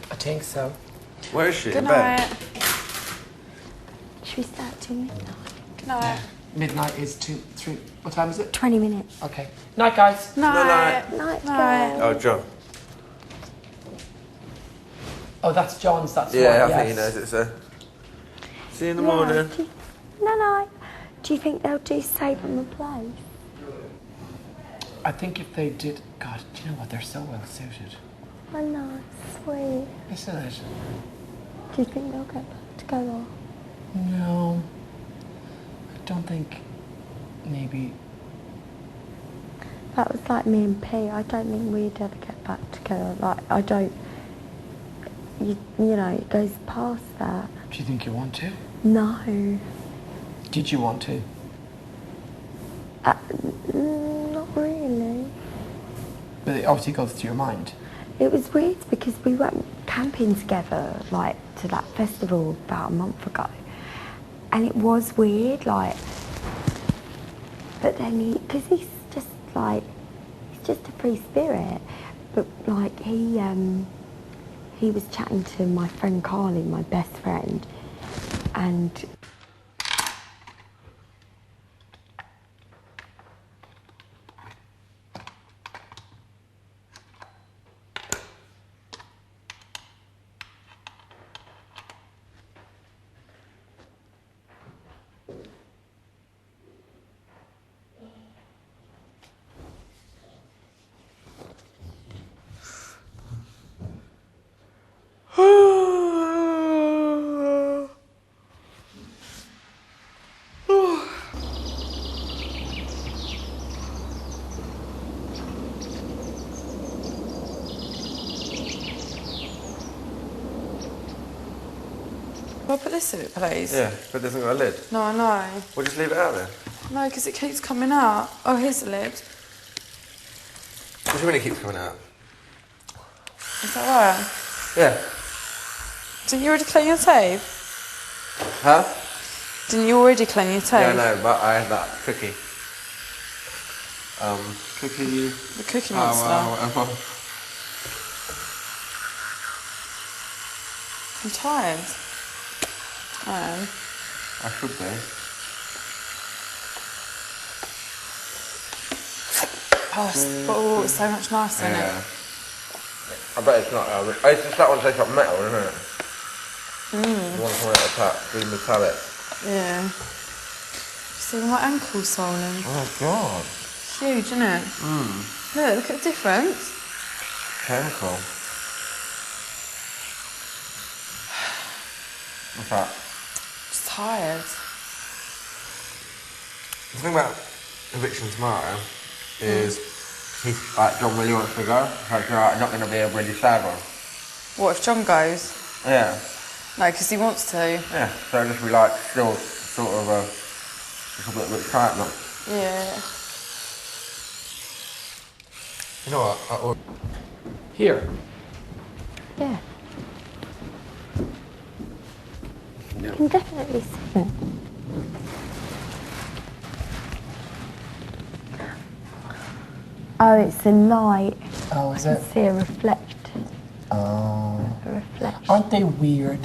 I think so. Where is she? Good In bed? night. Should we start till midnight? Good night. midnight is 2, 3. What time is it? 20 minutes. Okay. Night, guys. Night. Night, Night. Oh, John. Oh, that's John's. That's Yeah, one, I think he yes. knows it's a. See you in the morning. No. Do you think they'll do Save on the Place? I think if they did, God, do you know what? They're so well suited, I know, sweet. isn't it? Do you think they'll get back together? No, I don't think. Maybe. That was like me and P. I don't think we'd ever get back together. Like, I don't. You know, it goes past that. Do you think you want to? No. Did you want to? Not really. But it obviously goes through your mind. It was weird because we went camping together, like, to that festival about a month ago. And it was weird, like, but then because he's just like, he's just a free spirit. But like, he was chatting to my friend Carly, my best friend, and Will I put this in it, please? Yeah, but it doesn't got a lid. No, I know. We'll just leave it out there. No, because it keeps coming out. Oh, here's the lid. What do you mean it keeps coming out? Is that right? Yeah. Didn't you already clean your tape? Huh? Didn't you already clean your tape? Yeah, no, but I had that cookie. Cookie. The Cookie Monster. Whatever. I'm tired. I am. I should be. Oh, this bottle is so much nicer, isn't Yeah. it? I bet it's not. It's just that one tastes like metal, isn't it? The one coming out of the tap, the metallic. Yeah. See my ankle's swollen. Oh God. Huge, isn't it? Look at the difference. Chemical. What's that? Just tired. The thing about Eviction tomorrow is John really wants to go. So it's not going to be a really sad one. What if John goes? Yeah. No, because he wants to. Yeah. So it'll just be like still sort of just a little bit excitement. Yeah. You know what? Here. yeah. You can definitely see it. Oh, it's the light. Oh, is I it? can see a reflection. Oh. A reflection. Aren't they weird?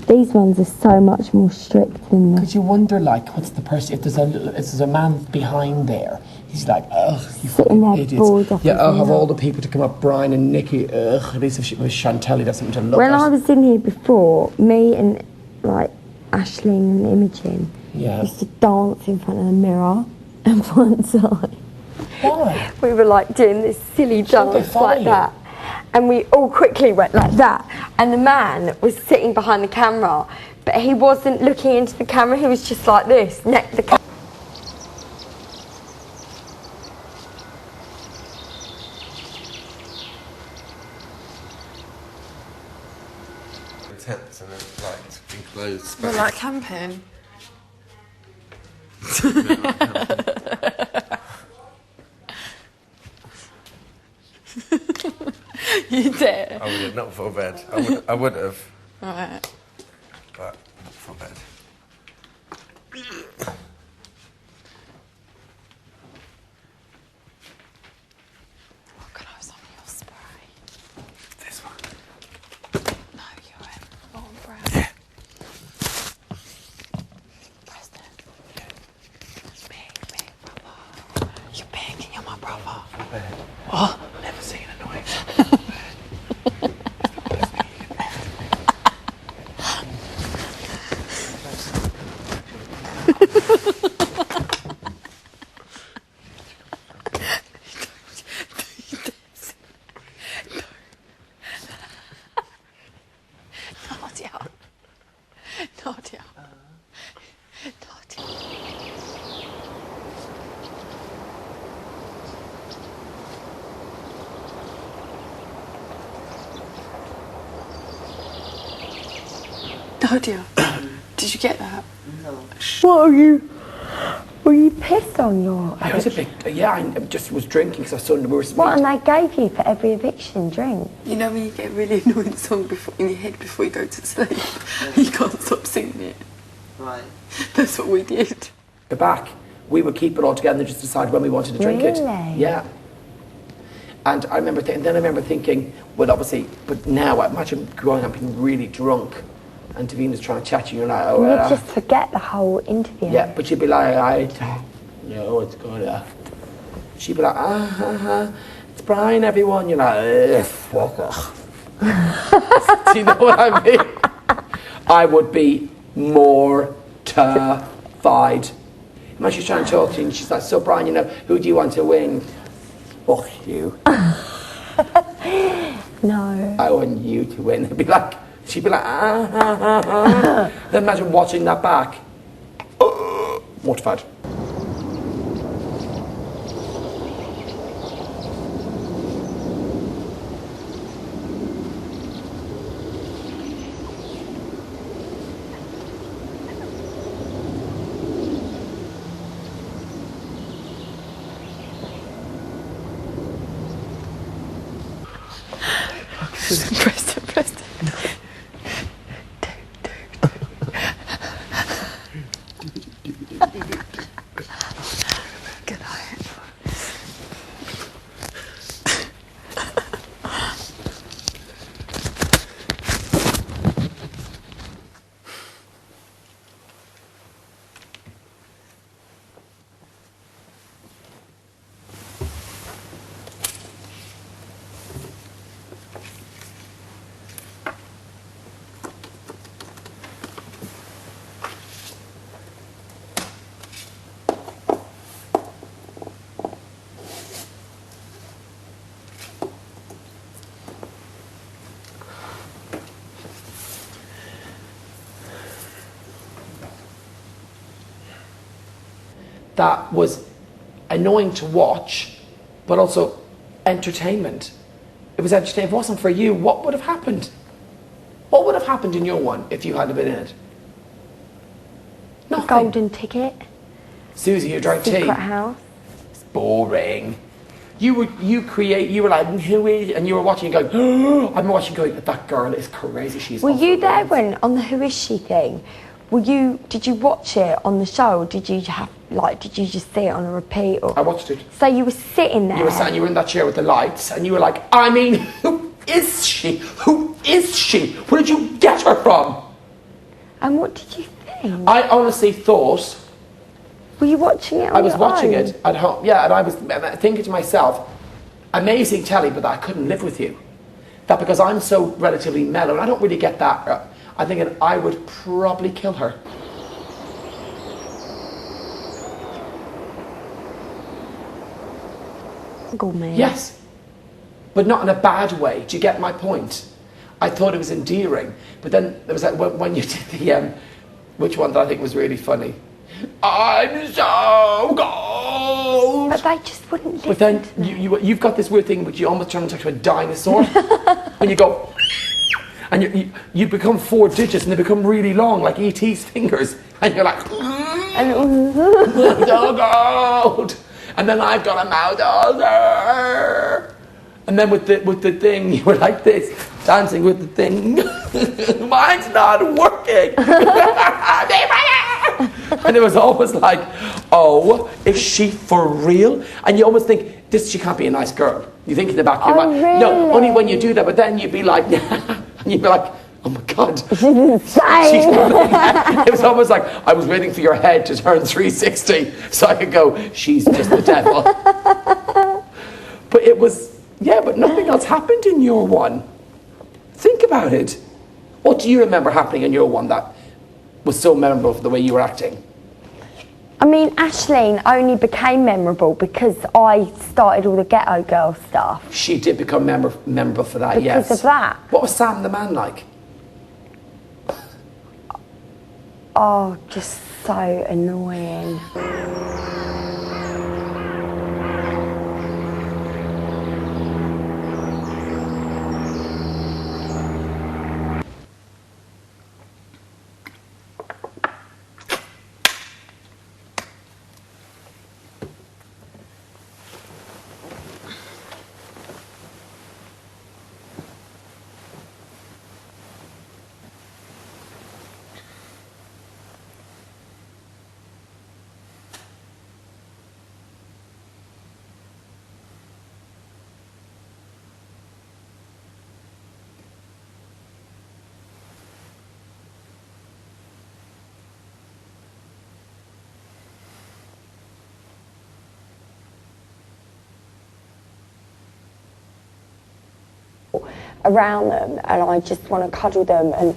These ones are so much more strict than the. Because you wonder, like, what's the person, if there's a man behind there, he's like, ugh, you Sitting fucking there idiots. bored off Yeah, his I'll have nut. all the people to come up, Brian and Nikki, ugh, at least if it was Chantelli, that's something to look When at. I was in here before, me and like Aisling and Imogen Yeah. used to dance in front of the mirror, and one time Why? we were like doing this silly Shouldn't they dance follow like you? that, and we all quickly went like that, and the man was sitting behind the camera, but he wasn't looking into the camera, he was just like this, neck the camera. Tents and then like enclosed space. We're like camping. You did. I would have not for bed. I would have, Right. but not for bed. What can I have some of your spray? This one. No, you're in. Oh, breath. Yeah. Press it. Nadia, did you get that? No. What are you? Were you pissed on your? I was a bit, yeah, I just was drinking because I saw we were What, and they gave you for every eviction drink? You know when you get a really annoying song in your head before you go to sleep, you can't stop singing it. Right. That's what we did. the back. We would keep it all together and just decide when we wanted to drink it. Really? Yeah. And I remember, then I remember thinking, well, obviously, but now I imagine growing up being really drunk, and Davina's trying to chat to you, and you're like, oh, You'd just forget the whole interview. yeah, but she'd be like, I don't know what's going on. She'd be like, it's Brian, everyone. You're like, fuck off. Do you know what I mean? I would be mortified. Imagine she's trying to talk to you, and she's like, so Brian, you know, who do you want to win? Fuck you. No. I want you to win. It'd be like, she'd be like, Then imagine watching that back. Mortified. Preston. Good night. That was annoying to watch, but also entertainment. It was entertaining. If it wasn't for you, what would have happened? What would have happened in your one if you hadn't been in it? Nothing. Golden ticket. Susie, you drank tea. Secret house. It's boring. You were like, who is, and you were watching and going, I'm watching going, that girl is crazy. She's Were off you her there brains." when on the Who Is She thing? Did you watch it on the show, or did you just see it on a repeat? Or? I watched it. So you were sitting there. You were in that chair with the lights, and you were like, I mean, who is she? Who is she? Where did you get her from? And what did you think? I honestly thought, Were you watching it on I was your watching own? it at home, yeah, and I was thinking to myself, amazing telly, but I couldn't live with you. That because I'm so relatively mellow, and I don't really get that, I'm thinking I would probably kill her. Go, man. Yes, but not in a bad way. Do you get my point? I thought it was endearing, but then there was that when you did the which one that I think was really funny. I'm so cold. But they just wouldn't listen But then to me. you've got this weird thing which you almost turn into a dinosaur when you go, and you become 4 digits and they become really long like E.T.'s fingers, and you're like, I'm so cold. And then I've got a mouth ulcer. And then with the thing, you were like this, dancing with the thing. Mine's not working. And it was always like, oh, is she for real? And you almost think, she can't be a nice girl. You think in the back of your mind. Really? No, only when you do that, but then you'd be like, and you'd be like, oh my God. It was almost like I was waiting for your head to turn 360 so I could go, she's just the devil. But it was, yeah, but nothing else happened in your one. Think about it. What do you remember happening in your one that was so memorable for the way you were acting? I mean, Aisling only became memorable because I started all the Ghetto Girl stuff. She did become memorable for that, yes. Because of that. What was Sam the Man like? Oh, just so annoying. around them, and I just want to cuddle them, and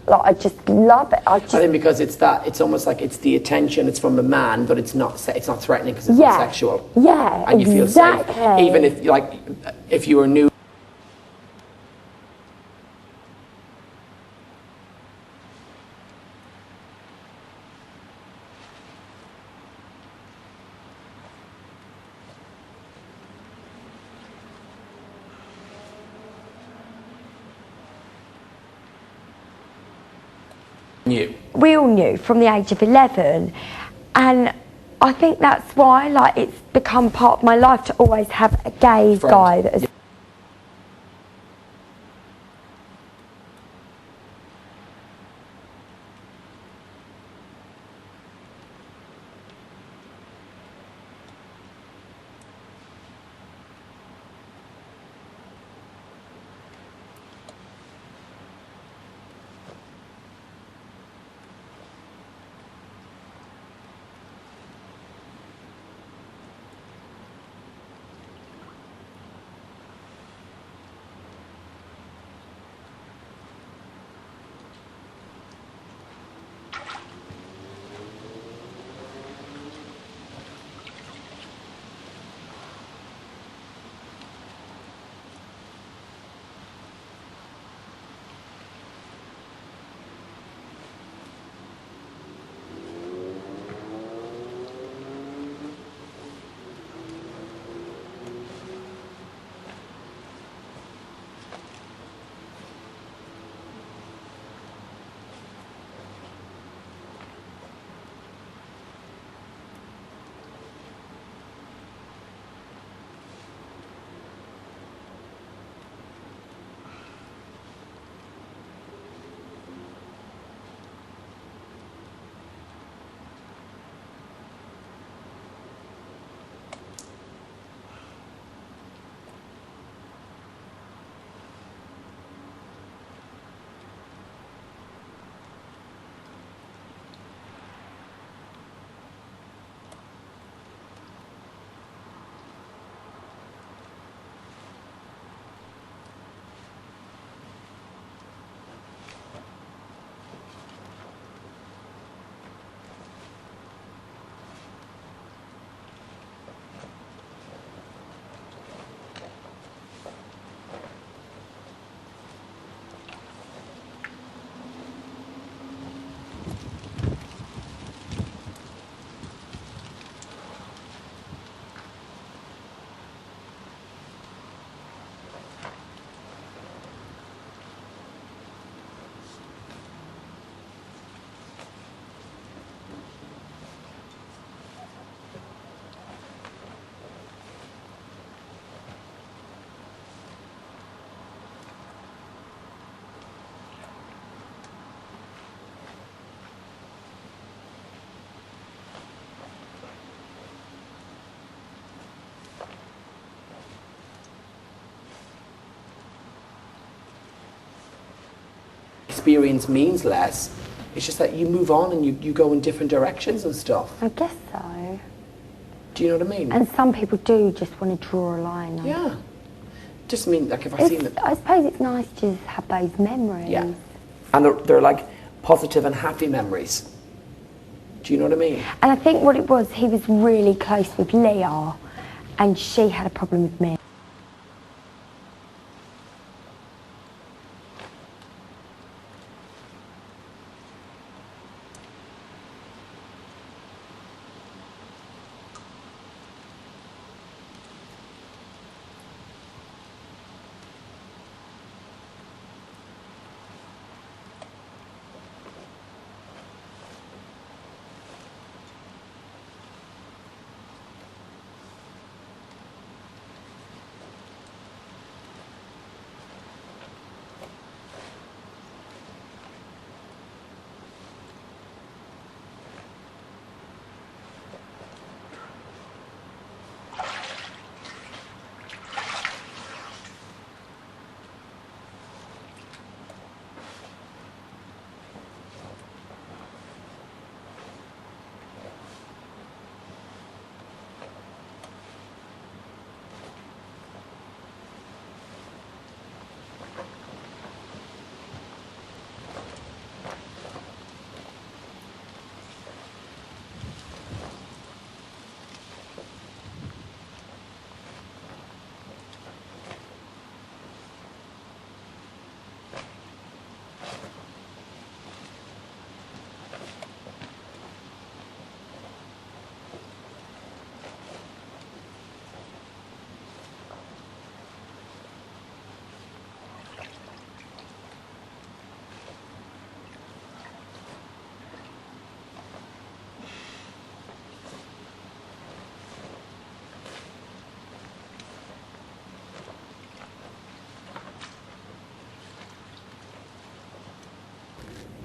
like I just love it. I think because it's almost like it's the attention, it's from a man, but it's not threatening because it's not sexual. Yeah, and you feel safe, exactly. even if you were new. We all knew from the age of 11, and I think that's why like it's become part of my life to always have a gay guy that is experience means less. It's just that you move on and you go in different directions and stuff. I guess so. Do you know what I mean? And some people do just want to draw a line. Yeah. Just mean like if I seen them. I suppose it's nice to have those memories. Yeah. And they're like positive and happy memories. Do you know what I mean? And I think what it was, he was really close with Leah, and she had a problem with me.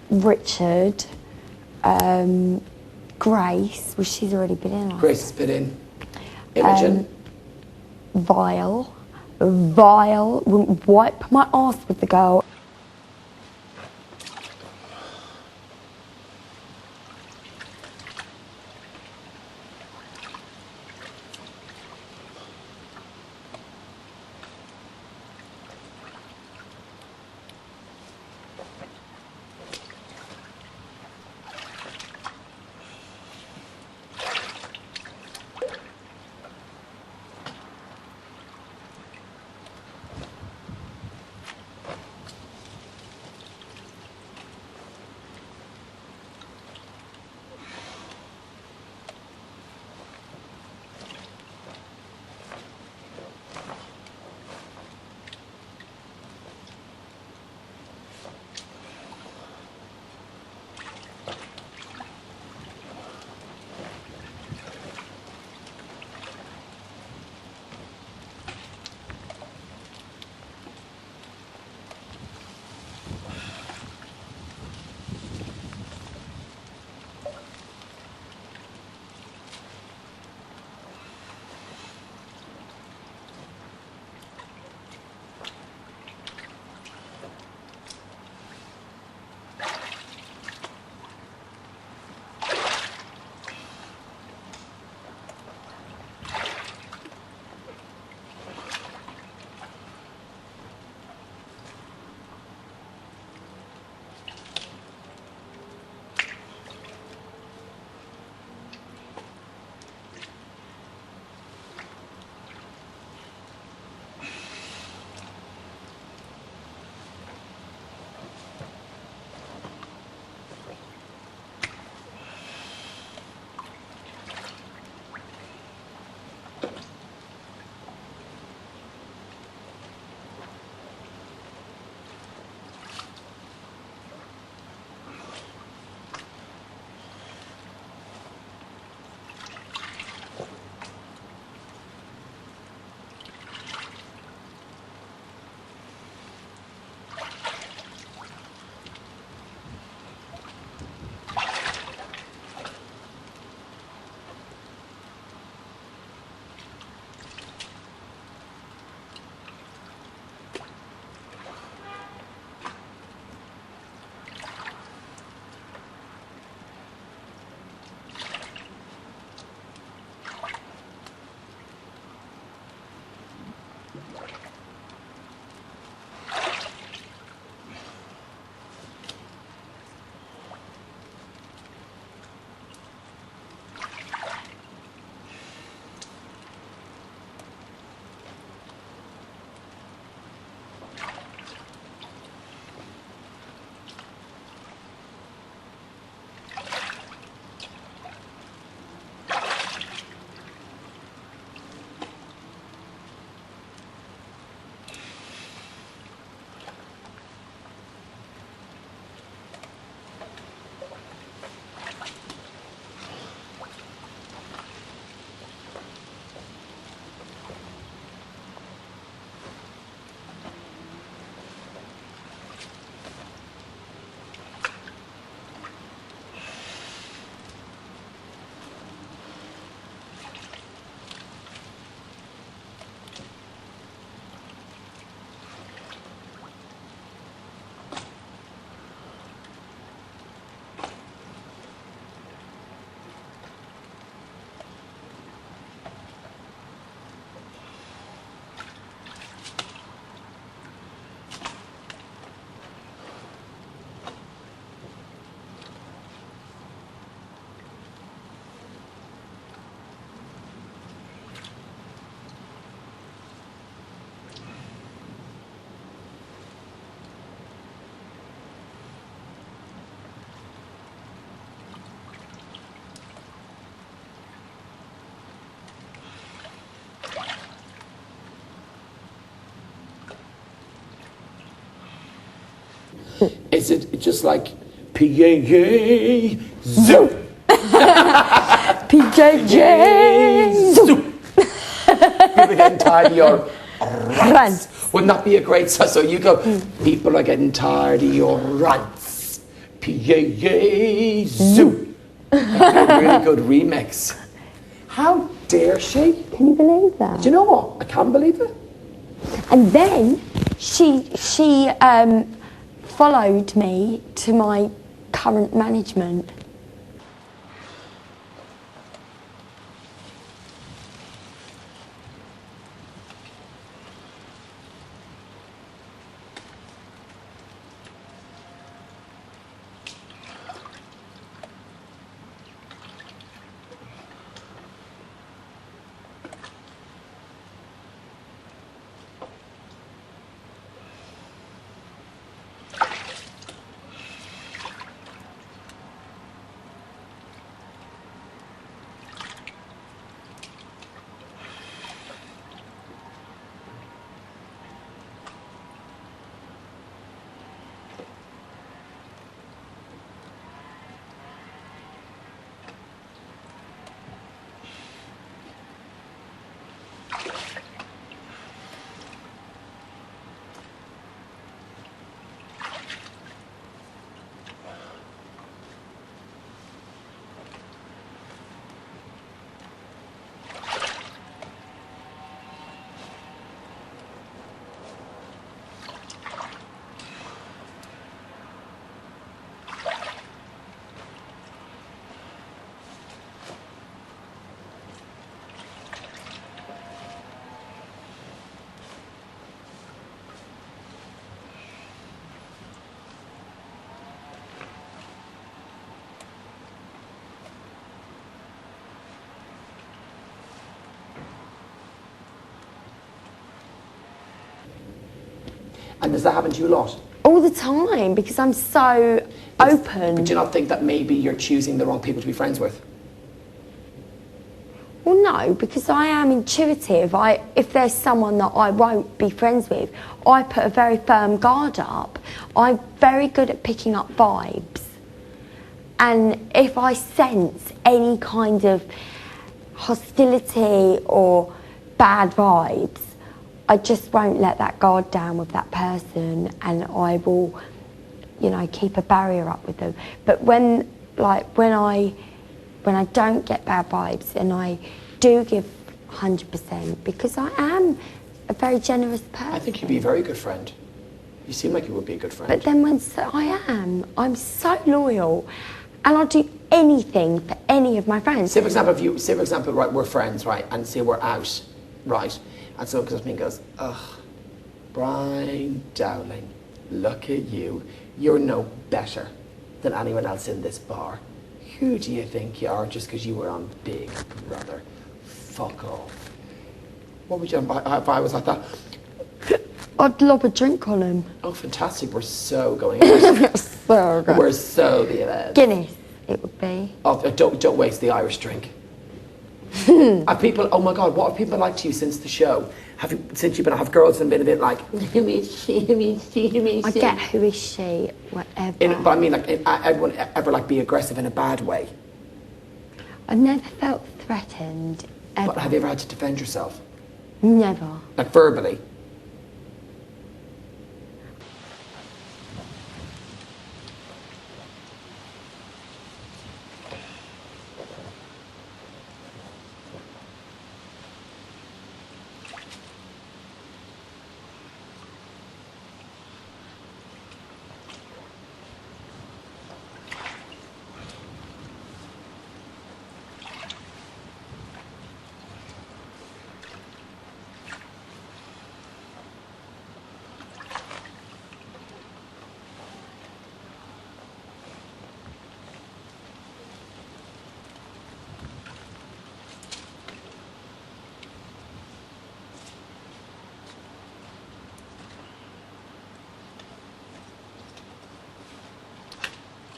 Richard, Grace, well, she's already been in. Grace has been in. Imogen. Vile, wouldn't wipe my arse with the girl. Is it just like PJJ Zoop? PJJ Zoop. People are getting tired of your rants. Wouldn't that be a great so you go, people are getting tired of your rants. P-A-A Zoo. That'd be a really good remix. How dare she? Can you believe that? Do you know what? I can't believe it. And then she followed me to my current management. And does that happen to you a lot? All the time, because I'm so open. But do you not think that maybe you're choosing the wrong people to be friends with? Well, no, because I am intuitive. If there's someone that I won't be friends with, I put a very firm guard up. I'm very good at picking up vibes. And if I sense any kind of hostility or bad vibes, I just won't let that guard down with that person, and I will, you know, keep a barrier up with them. But when I don't get bad vibes, and I do give 100%, because I am a very generous person. I think you'd be a very good friend. You seem like you would be a good friend. But then I'm so loyal, and I'll do anything for any of my friends. Say for example, right, we're friends, right, and say we're out, right, and someone comes up to me and goes, ugh, Brian Dowling, look at you. You're no better than anyone else in this bar. Who do you think you are just because you were on Big Brother? Fuck off. What would you do if I was like that? I'd lob a drink on him. Oh, fantastic. We're so going out. So good. We're so being out. Guinness, it would be. Oh, don't waste the Irish drink. Have people, oh my God, what have people liked you since the show? Since you've been, have girls and been a bit like, who is she, who is she, who is she? I get who is she, whatever. But I mean, like, everyone ever like be aggressive in a bad way? I've never felt threatened, ever. But have you ever had to defend yourself? Never. Like verbally?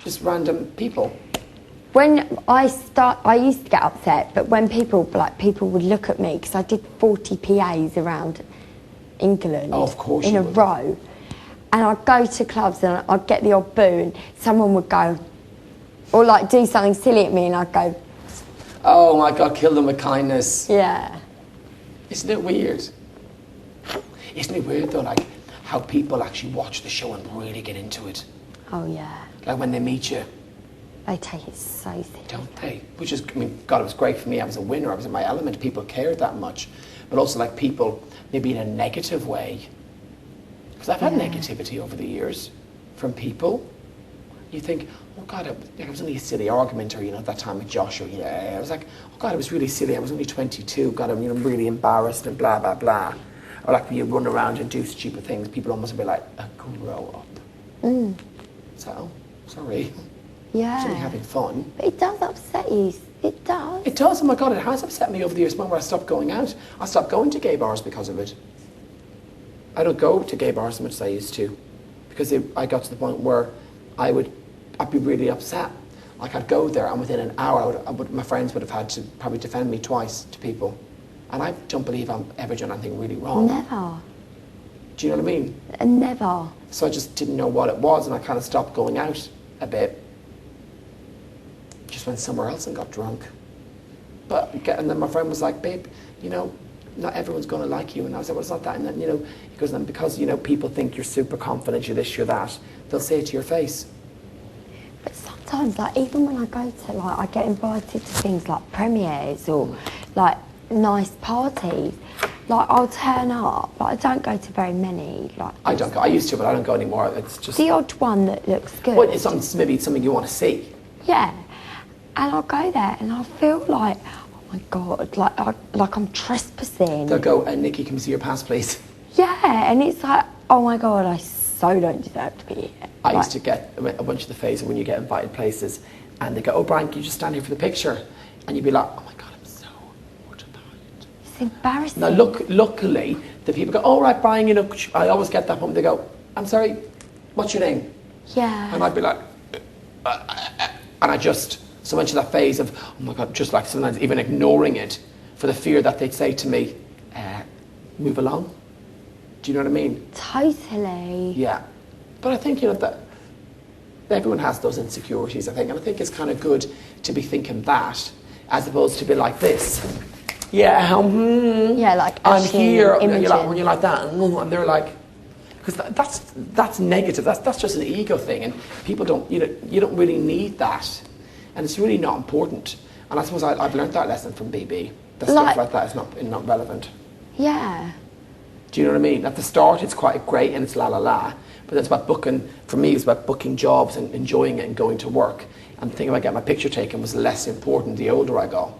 Just random people. When I used to get upset, but when people would look at me, because I did 40 PAs around England Oh, of course in you a would. row, and I'd go to clubs and I'd get the odd boo, and someone would go, or like do something silly at me, and I'd go, Oh my God, kill them with kindness. yeah. Isn't it weird? Isn't it weird though, like how people actually watch the show and really get into it? Oh yeah. Like when they meet you, They take it so seriously. don't they? Which is, I mean, God, it was great for me. I was a winner. I was in my element. People cared that much. But also, like, people, maybe in a negative way. Because I've had negativity over the years from people. You think, oh God, it was only a silly argument, or, you know, at that time with Josh, or, you know, I was like, oh God, it was really silly. I was only 22. God, I'm, you know, really embarrassed and blah, blah, blah. Or like when you run around and do stupid things, people almost be like, grow up. So, sorry. Yeah. It's only having fun. But it does upset you. It does. It does. Oh my God, it has upset me over the years. When I stopped going out, I stopped going to gay bars because of it. I don't go to gay bars as much as I used to, because I got to the point where I'd be really upset. Like, I'd go there, and within an hour, my friends would have had to probably defend me twice to people, and I don't believe I've ever done anything really wrong. Never. Do you know what I mean? Never. So I just didn't know what it was, and I kind of stopped going out a bit. Just went somewhere else and got drunk. And then my friend was like, babe, you know, not everyone's going to like you. And I was like, well, it's not that. And then, you know, he goes, then because, you know, people think you're super confident, you're this, you're that, they'll say it to your face. But sometimes, like, even when I go to, like, I get invited to things like premieres or, like, nice parties, like, I'll turn up, but I don't go to very many. Like, I don't go. I used to, but I don't go anymore. It's just the odd one that looks good. Well, it's maybe it's something you want to see. Yeah. And I'll go there and I feel like, oh my God, like I'm trespassing. They'll go, Nikki, can we see your pass, please? Yeah, and it's like, oh my God, I so don't deserve to be here. I used to get a bunch of the phase of when you get invited places, and they go, oh, Brian, can you just stand here for the picture? And you'd be like, oh my God, I'm so mortified. It's embarrassing. Now, luckily, the people go, oh, right, Brian, you know, I always get that moment. They go, I'm sorry, what's your name? Yeah. And I'd be like, and I just, so went to that phase of, oh my God, just like sometimes even ignoring it for the fear that they'd say to me, move along. Do you know what I mean? Totally. Yeah. But I think, you know, that everyone has those insecurities, I think. And I think it's kind of good to be thinking that as opposed to be like this. Yeah, yeah, like I'm Ashley here. Imogen. When you're like that, and they're like, because that's negative. That's just an ego thing, and people don't. You don't really need that, and it's really not important. And I suppose I've learned that lesson from BB. That stuff like that is not relevant. Yeah. Do you know what I mean? At the start, it's quite great and it's la la la, but it's about booking. For me, it's about booking jobs and enjoying it and going to work. And the thing about getting my picture taken was less important the older I go.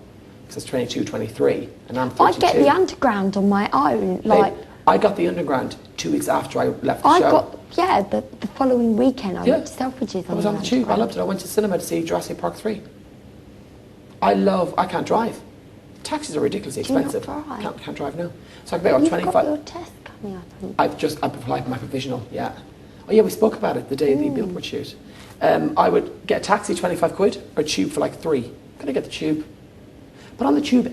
Because I was 22, 23, and I'm 32. I get the underground on my own. Like, I got the underground 2 weeks after I left the show. The following weekend I went to Selfridges. I was on the tube. I loved it. I went to cinema to see Jurassic Park 3. I can't drive. Taxis are ridiculously expensive. Do you not drive? Can't drive now. So I can pay about 25. You've got your test coming up. I've applied for my provisional, yeah. Oh yeah, we spoke about it the day of the billboard shoot. I would get a taxi, 25 quid, or a tube for like 3. Gonna get the tube. But on the tube,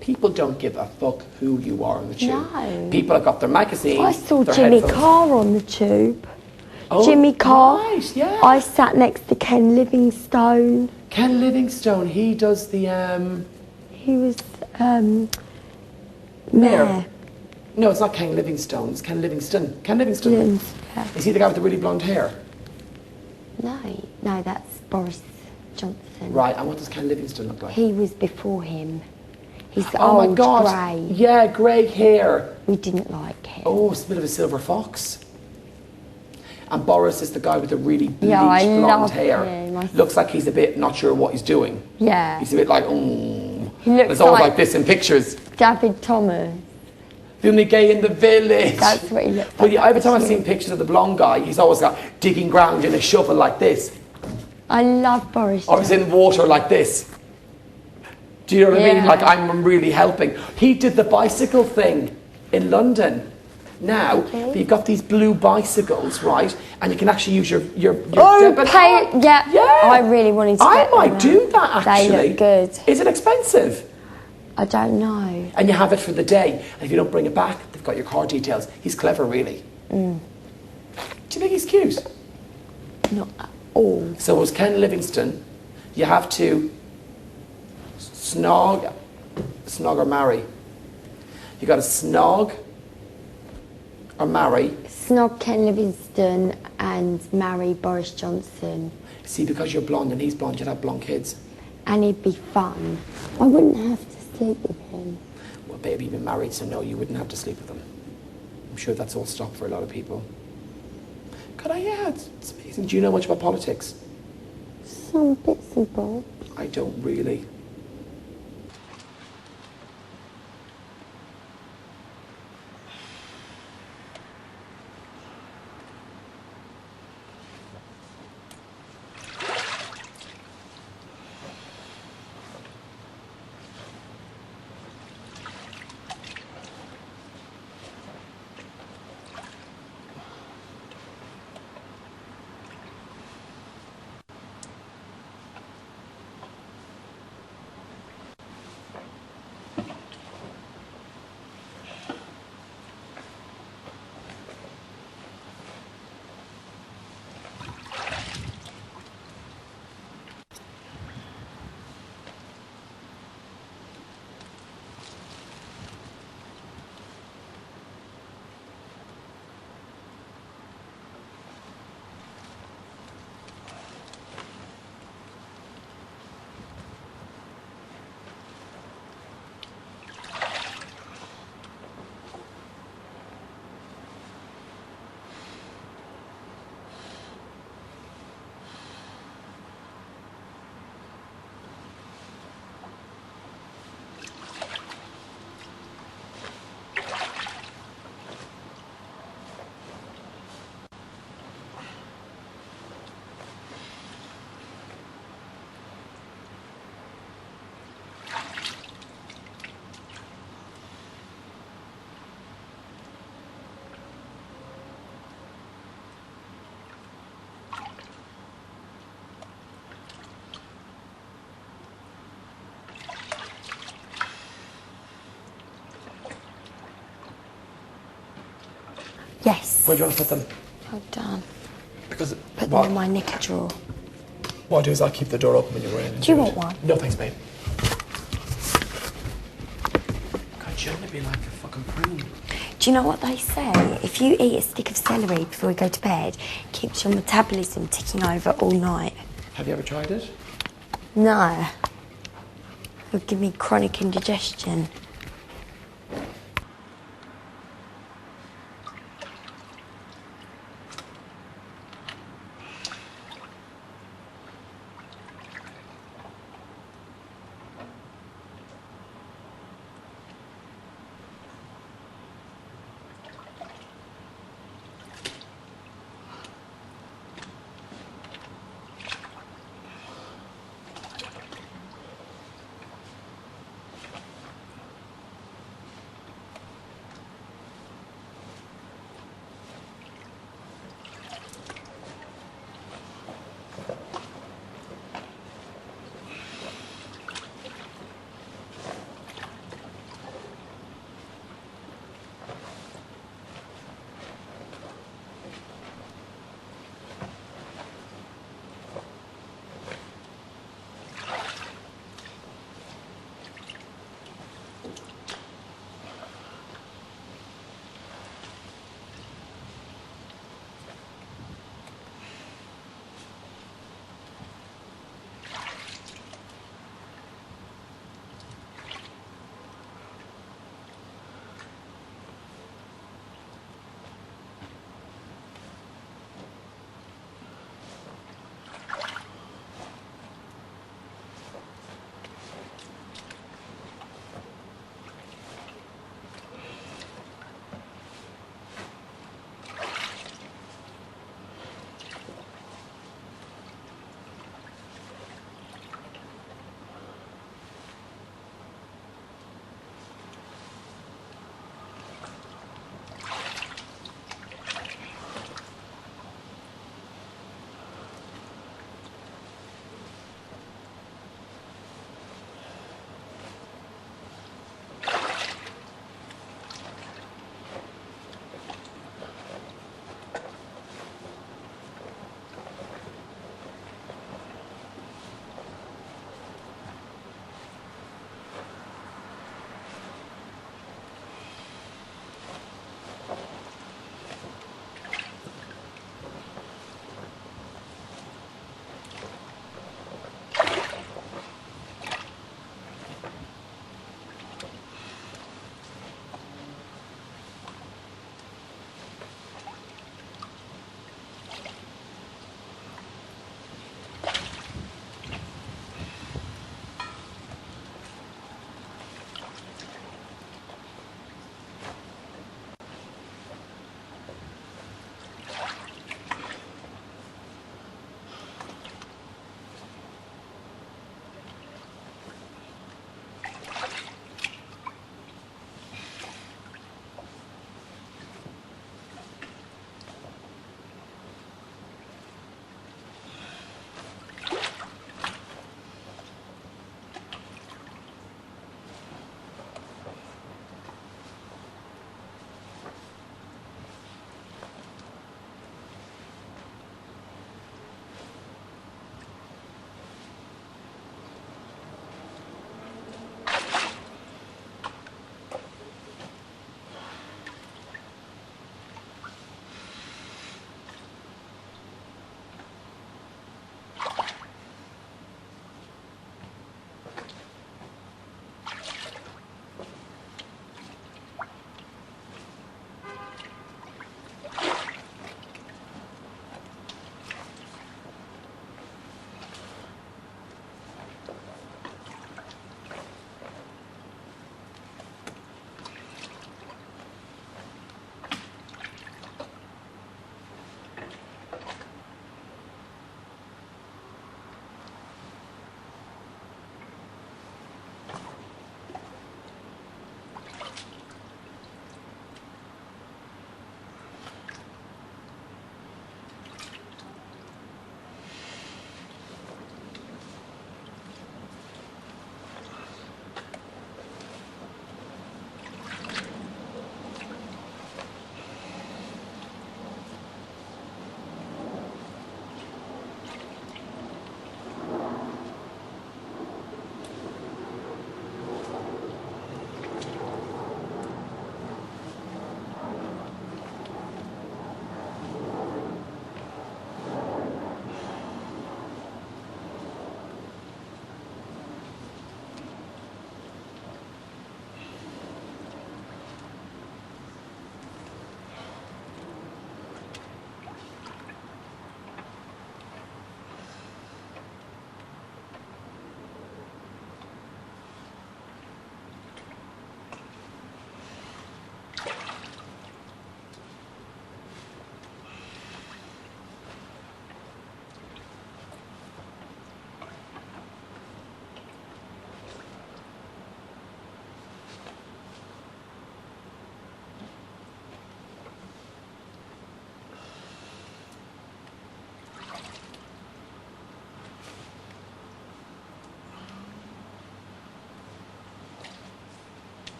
people don't give a fuck who you are on the tube. No. People have got their magazines. I saw their Jimmy headphones. Carr on the tube. Oh, Jimmy Carr. Right, yeah. I sat next to Ken Livingstone. Ken Livingstone, he does the He was mayor. No, it's not Ken Livingstone, it's Ken Livingston. Ken Livingston. Yeah. Is he the guy with the really blonde hair? No, that's Boris Johnson. Right, and what does Ken Livingston look like? He was before him. He's Oh old, my God. grey. Yeah, grey hair. We didn't like him. Oh, it's a bit of a silver fox. And Boris is the guy with the really bleached I blonde love hair. him. Looks like he's a bit not sure what he's doing. Yeah. He's a bit like, He looks it's always like like this in pictures. David Thomas. The only gay in the village. That's what he looks like. But yeah, every time I've seen pictures of the blonde guy, he's always got digging ground in a shovel like this. I love Boris Or he's in water like this. Do you know what I mean? Like, I'm really helping. He did the bicycle thing in London. Now, you've got these blue bicycles, right? And you can actually use your debit card. Yeah. I really wanted to get I might them. do that, actually. They look good. Is it expensive? I don't know. And you have it for the day. And if you don't bring it back, they've got your card details. He's clever, really. Do you think he's cute? Not at all. So as Ken Livingston, you have to snog or marry. You got to snog or marry snog Ken Livingstone and marry Boris Johnson. See, because you're blonde and he's blonde, you'd have blonde kids. And he'd be fun. I wouldn't have to sleep with him. Well, baby, you've been married, so no, you wouldn't have to sleep with him. I'm sure that's all stock for a lot of people. God, yeah, it's amazing. Do you know much about politics? Some bits and bobs. I don't really. Yes. Where do you want to put them? Hold on. Because Put them in my knicker drawer. what I'll do is I'll keep the door open when you're in. Do you want one? No, thanks, babe. God, you're gonna be like a fucking prune. Do you know what they say? If you eat a stick of celery before you go to bed, it keeps your metabolism ticking over all night. Have you ever tried it? No. It'll give me chronic indigestion.